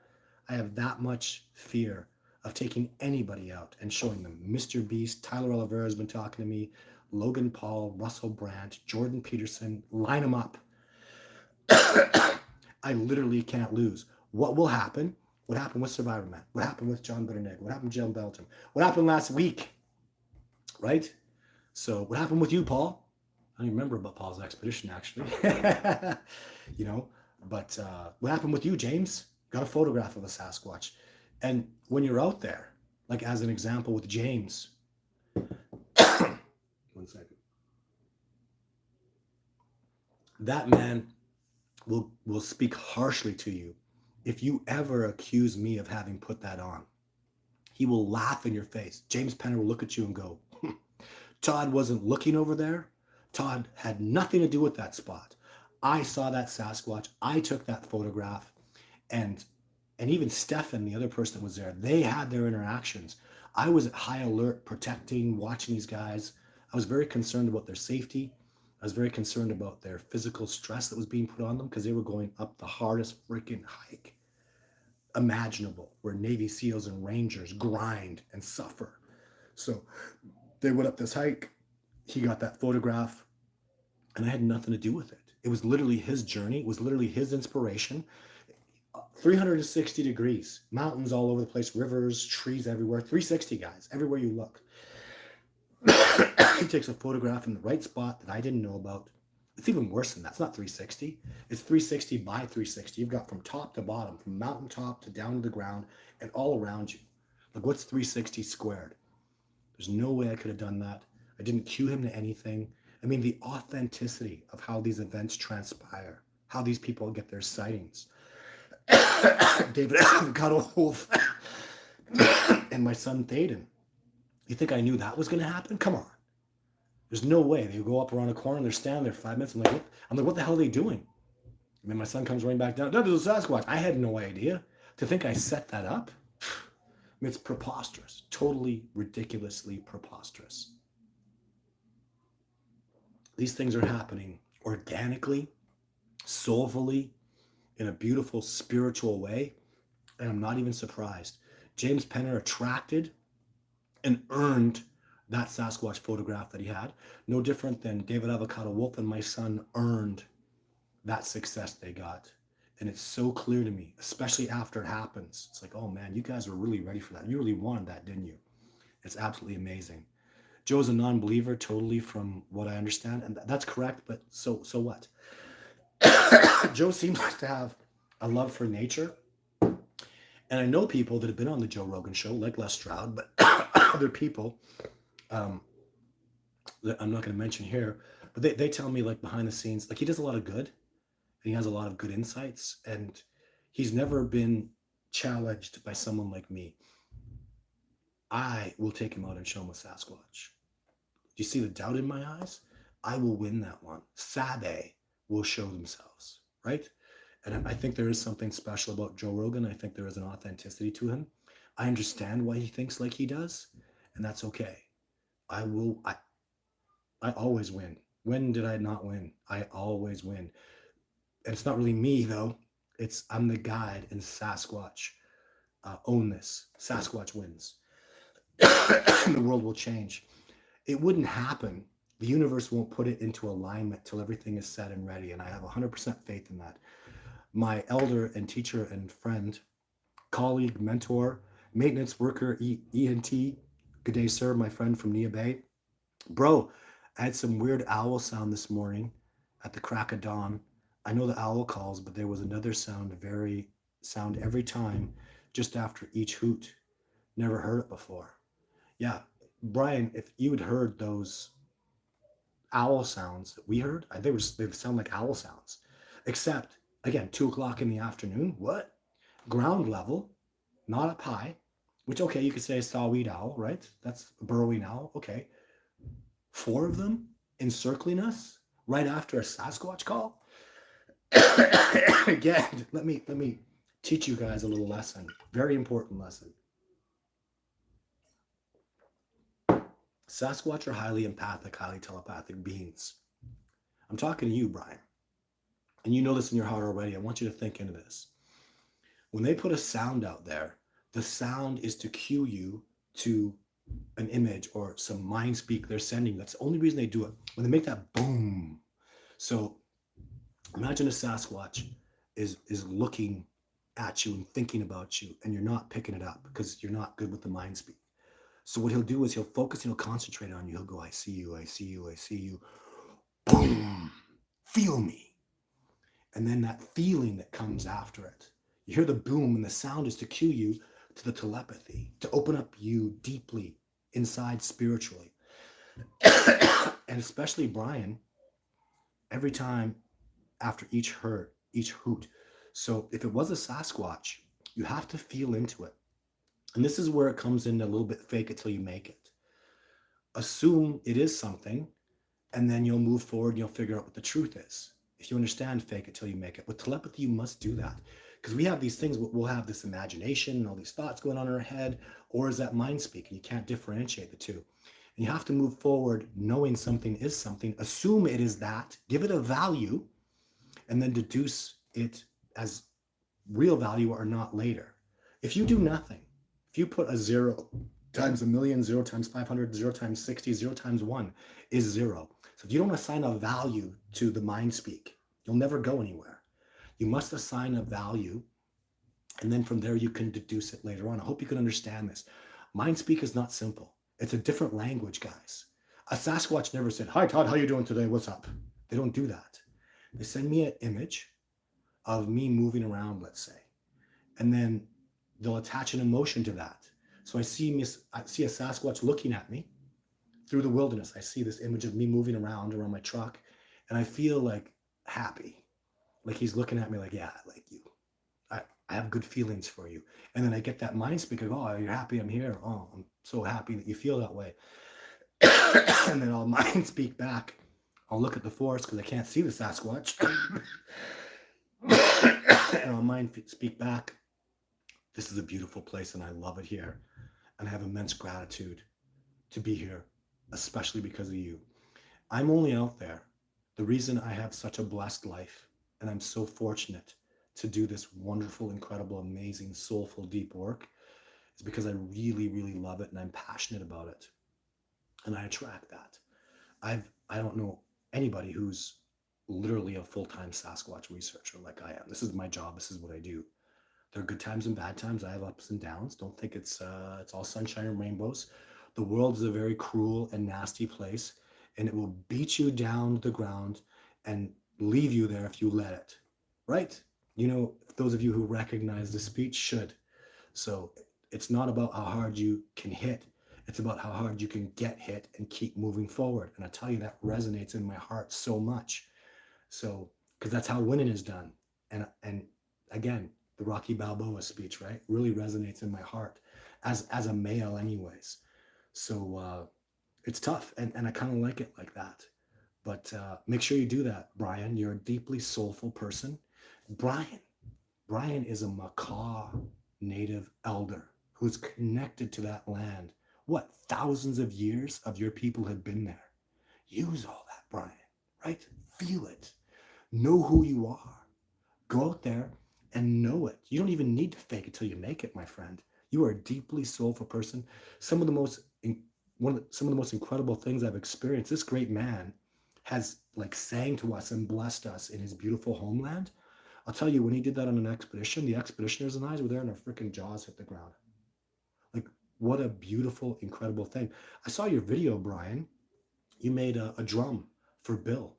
I have that much fear of taking anybody out and showing them. Mr. Beast, Tyler Oliveira has been talking to me, Logan Paul, Russell Brand, Jordan Peterson, line them up. I literally can't lose. What will happen? What happened with Survivor Man? What happened with John Bitternegg? What happened with Jill Belgium? What happened last week? Right? So what happened with you, Paul? I don't even remember about Paul's expedition, actually. You know, but what happened with you, James? Got a photograph of a Sasquatch. And when you're out there, like as an example with James, 1 second. That man will speak harshly to you if you ever accuse me of having put that on. He will laugh in your face. James Penner will look at you and go, "Todd wasn't looking over there. Todd had nothing to do with that spot. I saw that Sasquatch. I took that photograph." And even Stefan, the other person that was there, they had their interactions. I was at high alert, protecting, watching these guys. I was very concerned about their safety. I was very concerned about their physical stress that was being put on them, because they were going up the hardest freaking hike imaginable, where Navy SEALs and Rangers grind and suffer. So they went up this hike. He got that photograph, and I had nothing to do with it. It was literally his journey. It was literally his inspiration. 360 degrees, mountains all over the place, rivers, trees everywhere. 360, guys, everywhere you look. He takes a photograph in the right spot that I didn't know about. It's even worse than that. It's not 360. It's 360 by 360. You've got from top to bottom, from mountaintop to down to the ground, and all around you. Like, what's 360 squared? There's no way I could have done that. I didn't cue him to anything. I mean, the authenticity of how these events transpire, how these people get their sightings. David got a wolf and my son Thaden. You think I knew that was going to happen? Come on. There's no way. They go up around a corner and they're standing there 5 minutes. I'm like, what the hell are they doing? And then my son comes running back down. "No, there's a Sasquatch." I had no idea. To think I set that up, I mean, it's preposterous. Totally ridiculously preposterous. These things are happening organically, soulfully, in a beautiful spiritual way, and I'm not even surprised. James Penner attracted and earned that Sasquatch photograph that he had. No different than David Avocado Wolf and my son earned that success they got. And it's so clear to me, especially after it happens. It's like, oh man, you guys were really ready for that. You really wanted that, didn't you? It's absolutely amazing. Joe's a non-believer, totally, from what I understand, and that's correct, but so what? Joe seems to have a love for nature. And I know people that have been on the Joe Rogan show, like Les Stroud, but other people that I'm not going to mention here, but they tell me, like, behind the scenes, like, he does a lot of good. and he has a lot of good insights, and he's never been challenged by someone like me. I will take him out and show him a Sasquatch. Do you see the doubt in my eyes? I will win that one. Sabe will show themselves, right? And I think there is something special about Joe Rogan. I think there is an authenticity to him. I understand why he thinks like he does, and that's okay. I will. I always win. When did I not win? I always win. And it's not really me though. It's I'm the guide, and Sasquatch own this. Sasquatch wins. The world will change. It wouldn't happen. The universe won't put it into alignment till everything is set and ready. And I have 100% faith in that. My elder and teacher and friend, colleague, mentor, maintenance worker, ENT, good day, sir, my friend from Nia Bay. Bro, I had some weird owl sound this morning at the crack of dawn. I know the owl calls, but there was another sound every time just after each hoot. Never heard it before. Yeah, Brian, if you had heard those owl sounds that we heard, they sound like owl sounds. Except, again, 2 o'clock in the afternoon. What? Ground level, not up high. Which, okay, you could say a saw-wheat owl, right? That's a burrowing owl. Okay. 4 of them encircling us right after a Sasquatch call. Again, let me teach you guys a little lesson. Very important lesson. Sasquatch are highly empathic, highly telepathic beings. I'm talking to you, Brian. And you know this in your heart already. I want you to think into this. When they put a sound out there, the sound is to cue you to an image or some mind speak they're sending. That's the only reason they do it. When they make that boom. So imagine a Sasquatch is looking at you and thinking about you, and you're not picking it up because you're not good with the mind speak. So what he'll do is he'll focus and he'll concentrate on you. He'll go, I see you, I see you, I see you. Boom, feel me. And then that feeling that comes after it. You hear the boom, and the sound is to cue you to the telepathy, to open up you deeply inside spiritually. And especially Brian, every time after each hoot. So if it was a Sasquatch, you have to feel into it. And this is where it comes in a little bit fake it till you make it. Assume it is something, and then you'll move forward and you'll figure out what the truth is. If you understand fake it till you make it. With telepathy, you must do that. Because we have these things, we'll have this imagination and all these thoughts going on in our head, or is that mind speak? And you can't differentiate the two. And you have to move forward knowing something is something, assume it is that, give it a value, and then deduce it as real value or not later. If you do nothing, if you put a 0 times a million, 0 times 500, 0 times 60, 0 times 1 is 0. So if you don't assign a value to the mind speak, you'll never go anywhere. You must assign a value, and then from there you can deduce it later on. I hope you can understand this. Mind speak is not simple. It's a different language, guys. A Sasquatch never said, hi, Todd, how you doing today? What's up? They don't do that. They send me an image of me moving around, let's say, and then they'll attach an emotion to that. So I see a Sasquatch looking at me through the wilderness. I see this image of me moving around my truck, and I feel like happy. Like he's looking at me like, yeah, like you. I have good feelings for you. And then I get that mind speak of, oh, you're happy I'm here. Oh, I'm so happy that you feel that way. And then I'll mind speak back. I'll look at the forest because I can't see the Sasquatch. And I'll mind speak back. This is a beautiful place and I love it here. And I have immense gratitude to be here, especially because of you. I'm only out there. The reason I have such a blessed life, and I'm so fortunate to do this wonderful, incredible, amazing, soulful, deep work, is because I really, really love it and I'm passionate about it. And I attract that. I don't know anybody who's literally a full-time Sasquatch researcher like I am. This is my job. This is what I do. There are good times and bad times. I have ups and downs. Don't think it's all sunshine and rainbows. The world is a very cruel and nasty place, and it will beat you down to the ground and leave you there if you let it. Right? You know, those of you who recognize the speech should. So it's not about how hard you can hit. It's about how hard you can get hit and keep moving forward. And I tell you, that resonates in my heart so much. So because that's how winning is done. And again, the Rocky Balboa speech, right, really resonates in my heart as a male, anyways. So it's tough, and I kind of like it like that. But make sure you do that, Brian. You're a deeply soulful person. Brian, Brian is a Makah native elder who's connected to that land. What, thousands of years of your people have been there. Use all that, Brian, right? Feel it. Know who you are. Go out there and know it. You don't even need to fake it till you make it, my friend. You are a deeply soulful person. Some of the most some of the most incredible things I've experienced. This great man has like sang to us and blessed us in his beautiful homeland. I'll tell you, when he did that on an expedition, the expeditioners and I were there and our freaking jaws hit the ground. Like, what a beautiful, incredible thing. I saw your video, Brian. You made a drum for Bill,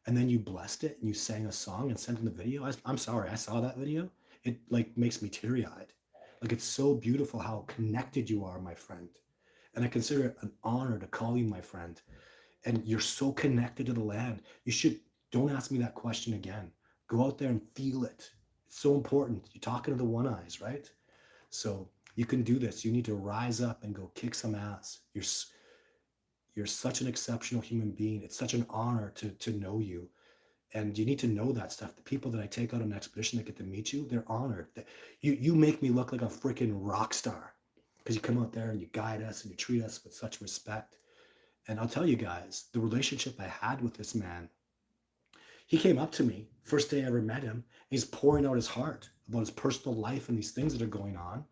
and then you blessed it and you sang a song and sent in the video. I'm sorry, I saw that video. It like makes me teary-eyed. Like, it's so beautiful how connected you are, my friend. And I consider it an honor to call you my friend. And you're so connected to the land. You should, don't ask me that question again. Go out there and feel it. It's so important. You're talking to the one eyes, right? So you can do this. You need to rise up and go kick some ass. You're such an exceptional human being. It's such an honor to know you. And you need to know that stuff. The people that I take out on an expedition that get to meet you, they're honored. You make me look like a freaking rock star because you come out there and you guide us and you treat us with such respect. And I'll tell you guys, the relationship I had with this man, he came up to me first day I ever met him. And he's pouring out his heart about his personal life and these things that are going on.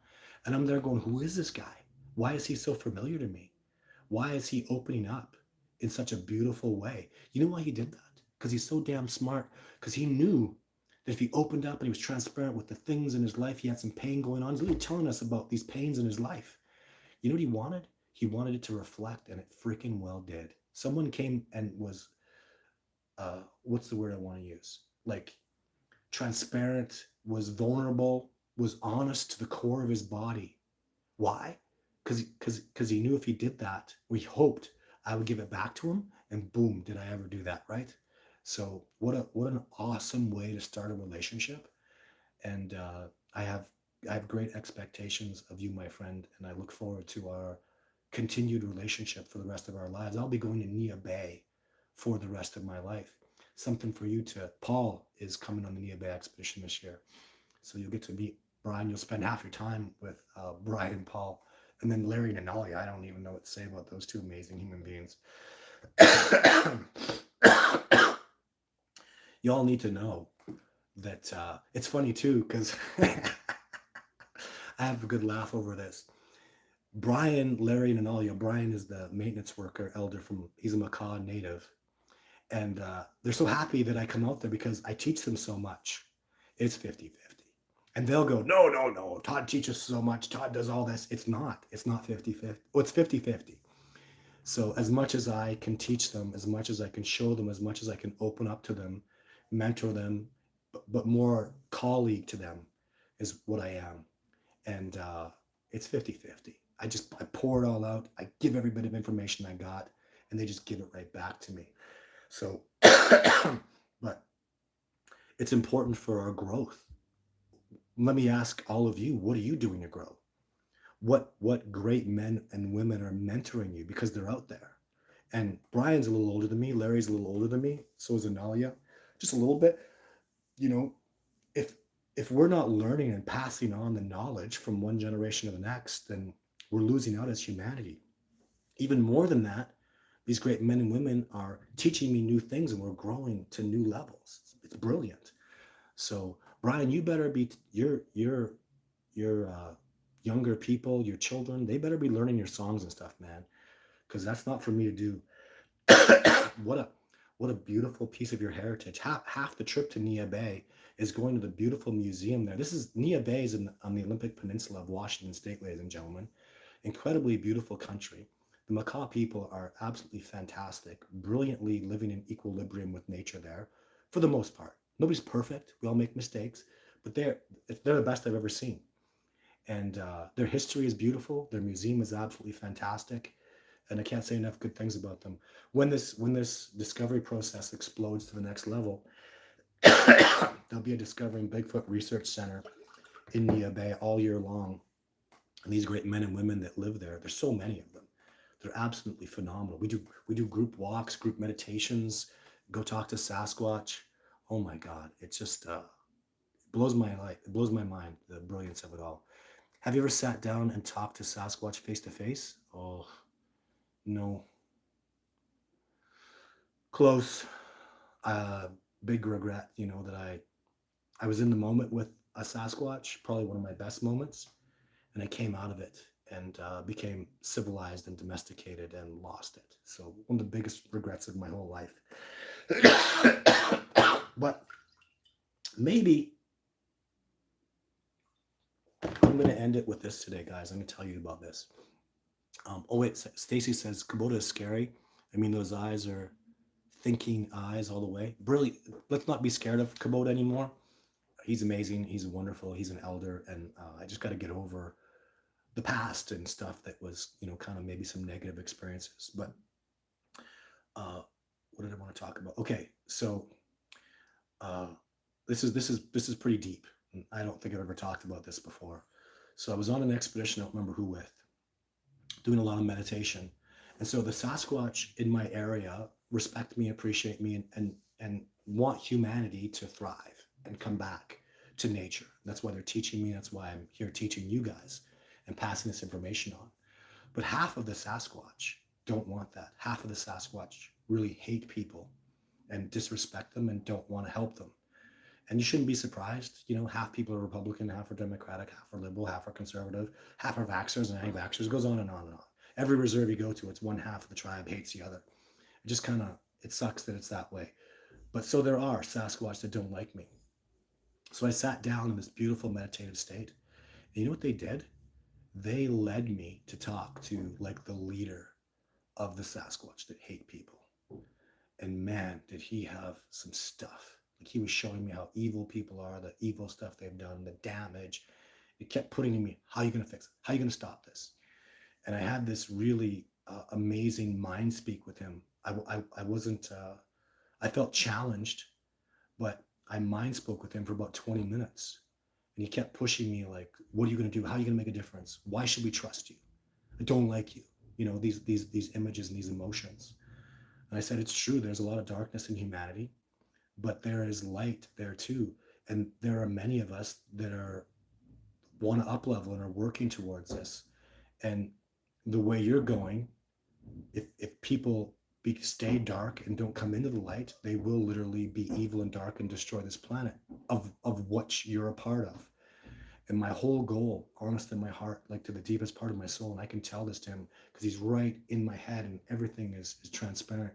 And I'm there going, who is this guy? Why is he so familiar to me? Why is he opening up in such a beautiful way? You know why he did that? Because he's so damn smart. Because he knew that if he opened up and he was transparent with the things in his life, he had some pain going on. He's literally telling us about these pains in his life. You know what he wanted? He wanted it to reflect, and it freaking well did. Someone came and was, what's the word I want to use? Like, transparent, was vulnerable, was honest to the core of his body. Why? Because he knew if he did that, we hoped I would give it back to him, and boom, did I ever do that, right? So what an awesome way to start a relationship, and I have great expectations of you, my friend, and I look forward to our continued relationship for the rest of our lives. I'll be going to Nia Bay for the rest of my life. Something for you to. Paul is coming on the Nia Bay expedition this year, so you'll get to meet Brian. You'll spend half your time with Brian and Paul, and then Larry and Anali. I don't even know what to say about those two amazing human beings. You all need to know that it's funny too, because I have a good laugh over this. Brian, Larry, and Analia. Brian is the maintenance worker elder he's a Makah native. And they're so happy that I come out there because I teach them so much. It's 50-50. And they'll go, no, no, no. Todd teaches so much. Todd does all this. It's not. It's not 50-50. Well, it's 50-50. So as much as I can teach them, as much as I can show them, as much as I can open up to them, mentor them, but more colleague to them is what I am. And it's 50-50. I pour it all out. I give every bit of information I got, and they just give it right back to me. So, but it's important for our growth. Let me ask all of you, what are you doing to grow? What great men and women are mentoring you because they're out there? And Brian's a little older than me. Larry's a little older than me. So is Analia, just a little bit. You know, if we're not learning and passing on the knowledge from one generation to the next, then we're losing out as humanity. Even more than that, these great men and women are teaching me new things, and we're growing to new levels. It's brilliant. So, Brian, you better be your younger people, your children. They better be learning your songs and stuff, man, because that's not for me to do. what a what a beautiful piece of your heritage. Half the trip to Nia Bay is going to the beautiful museum there. This is Nia Bay is on the Olympic Peninsula of Washington State, ladies and gentlemen. Incredibly beautiful country. The Makah people are absolutely fantastic, brilliantly living in equilibrium with nature there, for the most part. Nobody's perfect. We all make mistakes, but they're the best I've ever seen. And their history is beautiful. Their museum is absolutely fantastic, and I can't say enough good things about them. When this discovery process explodes to the next level, There'll be a Discovering Bigfoot Research Center in Nia Bay all year long. And these great men and women that live there, there's so many of them. They're absolutely phenomenal. We do group walks, group meditations, go talk to Sasquatch. Oh my God, it's just blows my life. It blows my mind, the brilliance of it all. Have you ever sat down and talked to Sasquatch face to face? Oh no, close. Uh, Big regret, that I was in the moment with a Sasquatch, probably one of my best moments, and I came out of it and became civilized and domesticated and lost it. So one of the biggest regrets of my whole life. But maybe I'm going to end it with this today, guys. I'm going to tell you about this. Oh wait, Stacy says Kubota is scary. I mean, those eyes are thinking eyes all the way. Brilliant. Let's not be scared of Kubota anymore. He's amazing. He's wonderful. He's an elder, and I just got to get over the past and stuff that was, kind of maybe some negative experiences. But uh, what did I want to talk about? Okay, so uh, this is pretty deep. I don't think I've ever talked about this before. So I was on an expedition. I don't remember who with, doing a lot of meditation, and so the Sasquatch in my area respect me, appreciate me, and want humanity to thrive and come back to nature. That's why they're teaching me. That's why I'm here teaching you guys and passing this information on. But half of the Sasquatch don't want that. Half of the Sasquatch really hate people and disrespect them and don't want to help them. And you shouldn't be surprised. Half people are Republican, half are Democratic, half are liberal, half are conservative, half are vaxxers and anti-vaxxers. It goes on and on and on. Every reserve you go to, it's one half of the tribe hates the other. It just kind of, it sucks that it's that way. But so there are Sasquatch that don't like me. So I sat down in this beautiful meditative state. And you know what they did? They led me to talk to like the leader of the Sasquatch that hate people. And man, did he have some stuff. Like he was showing me how evil people are, the evil stuff they've done, the damage. It kept putting in me, how are you going to fix it? How are you going to stop this? And I had this really amazing mind speak with him. I wasn't, I felt challenged, but I mind spoke with him for about 20 minutes. And he kept pushing me like, what are you going to do? How are you going to make a difference? Why should we trust you? I don't like you. These images and these emotions. And I said, it's true. There's a lot of darkness in humanity, but there is light there too. And there are many of us that are want to up level and are working towards this. And the way you're going, if people stay dark and don't come into the light, they will literally be evil and dark and destroy this planet of what you're a part of. And my whole goal, honest in my heart, like to the deepest part of my soul, and I can tell this to him because he's right in my head and everything is transparent,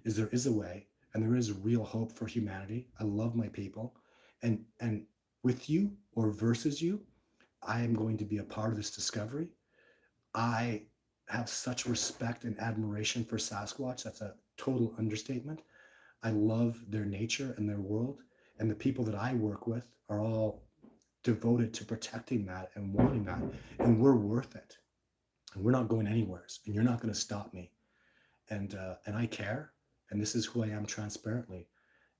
is there is a way and there is real hope for humanity. I love my people. And with you or versus you, I am going to be a part of this discovery. I have such respect and admiration for Sasquatch. That's a total understatement. I love their nature and their world. And the people that I work with are all devoted to protecting that and wanting that. And we're worth it. And we're not going anywhere. And you're not going to stop me. And I care. And this is who I am transparently.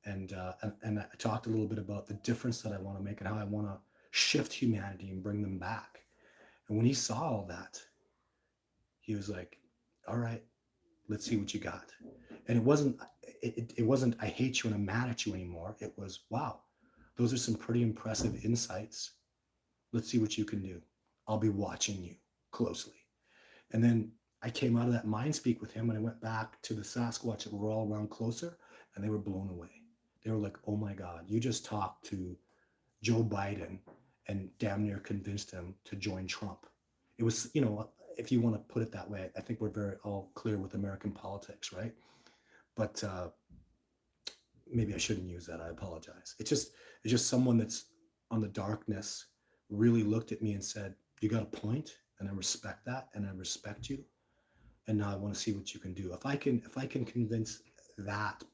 And I talked a little bit about the difference that I want to make and how I want to shift humanity and bring them back. And when he saw all that, he was like, all right, let's see what you got. And it wasn't I hate you and I'm mad at you anymore. It was, wow, those are some pretty impressive insights. Let's see what you can do. I'll be watching you closely. And then I came out of that mind speak with him and I went back to the Sasquatch that were all around closer and they were blown away. They were like, oh my God, you just talked to Joe Biden and damn near convinced him to join Trump. It was, if you want to put it that way, I think we're very all clear with American politics, right? But maybe I shouldn't use that. I apologize. It's just someone that's on the darkness really looked at me and said, you got a point, and I respect that, and I respect you. And now I want to see what you can do. If I can convince that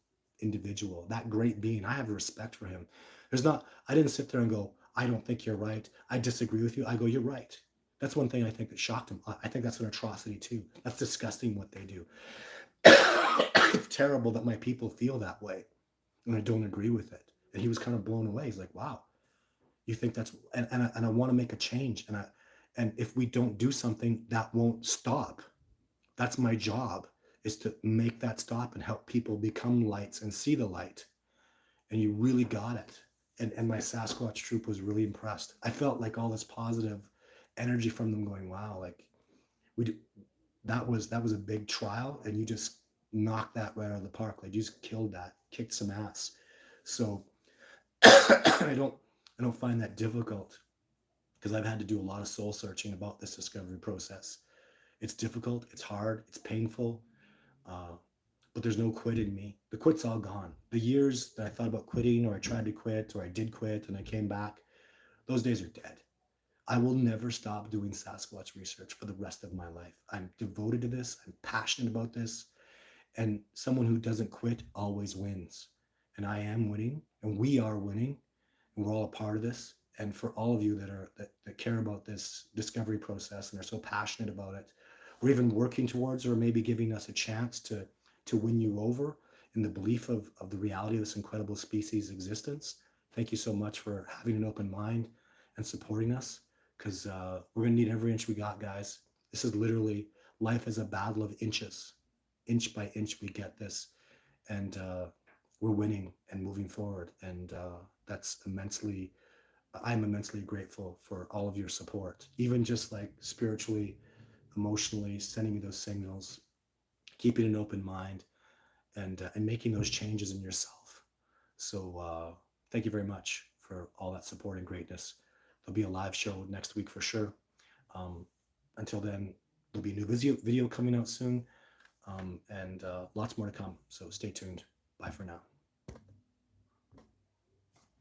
individual, that great being, I have respect for him. I didn't sit there and go, I don't think you're right. I disagree with you. I go, you're right. That's one thing I think that shocked him. I think that's an atrocity too. That's disgusting what they do. It's terrible that my people feel that way and I don't agree with it. And he was kind of blown away. He's like, wow, you think that's, and I want to make a change. And if we don't do something, that won't stop. That's my job, is to make that stop and help people become lights and see the light. And you really got it. And my Sasquatch troop was really impressed. I felt like all this positive energy from them going, wow, like we do, that was a big trial, and you just knocked that right out of the park. Like you just killed that, kicked some ass. So I don't find that difficult, because I've had to do a lot of soul searching about this discovery process. It's difficult, it's hard, it's painful, uh, but there's no quit in me. The quit's all gone. The years that I thought about quitting, or I tried to quit, or I did quit and I came back, those days are dead. I will never stop doing Sasquatch research for the rest of my life. I'm devoted to this. I'm passionate about this. And someone who doesn't quit always wins. And I am winning, and we are winning, and we're all a part of this. And for all of you that care about this discovery process and are so passionate about it, or even working towards, or maybe giving us a chance to win you over in the belief of the reality of this incredible species existence. Thank you so much for having an open mind and supporting us, because we're going to need every inch we got, guys. This is literally, life is a battle of inches. Inch by inch, we get this. And we're winning and moving forward. And that's immensely, I'm immensely grateful for all of your support, even just like spiritually, emotionally, sending me those signals, keeping an open mind, and making those changes in yourself. So thank you very much for all that support and greatness. There'll be a live show next week for sure. Um, until then, there'll be a new video coming out soon, and lots more to come. So stay tuned. Bye for now.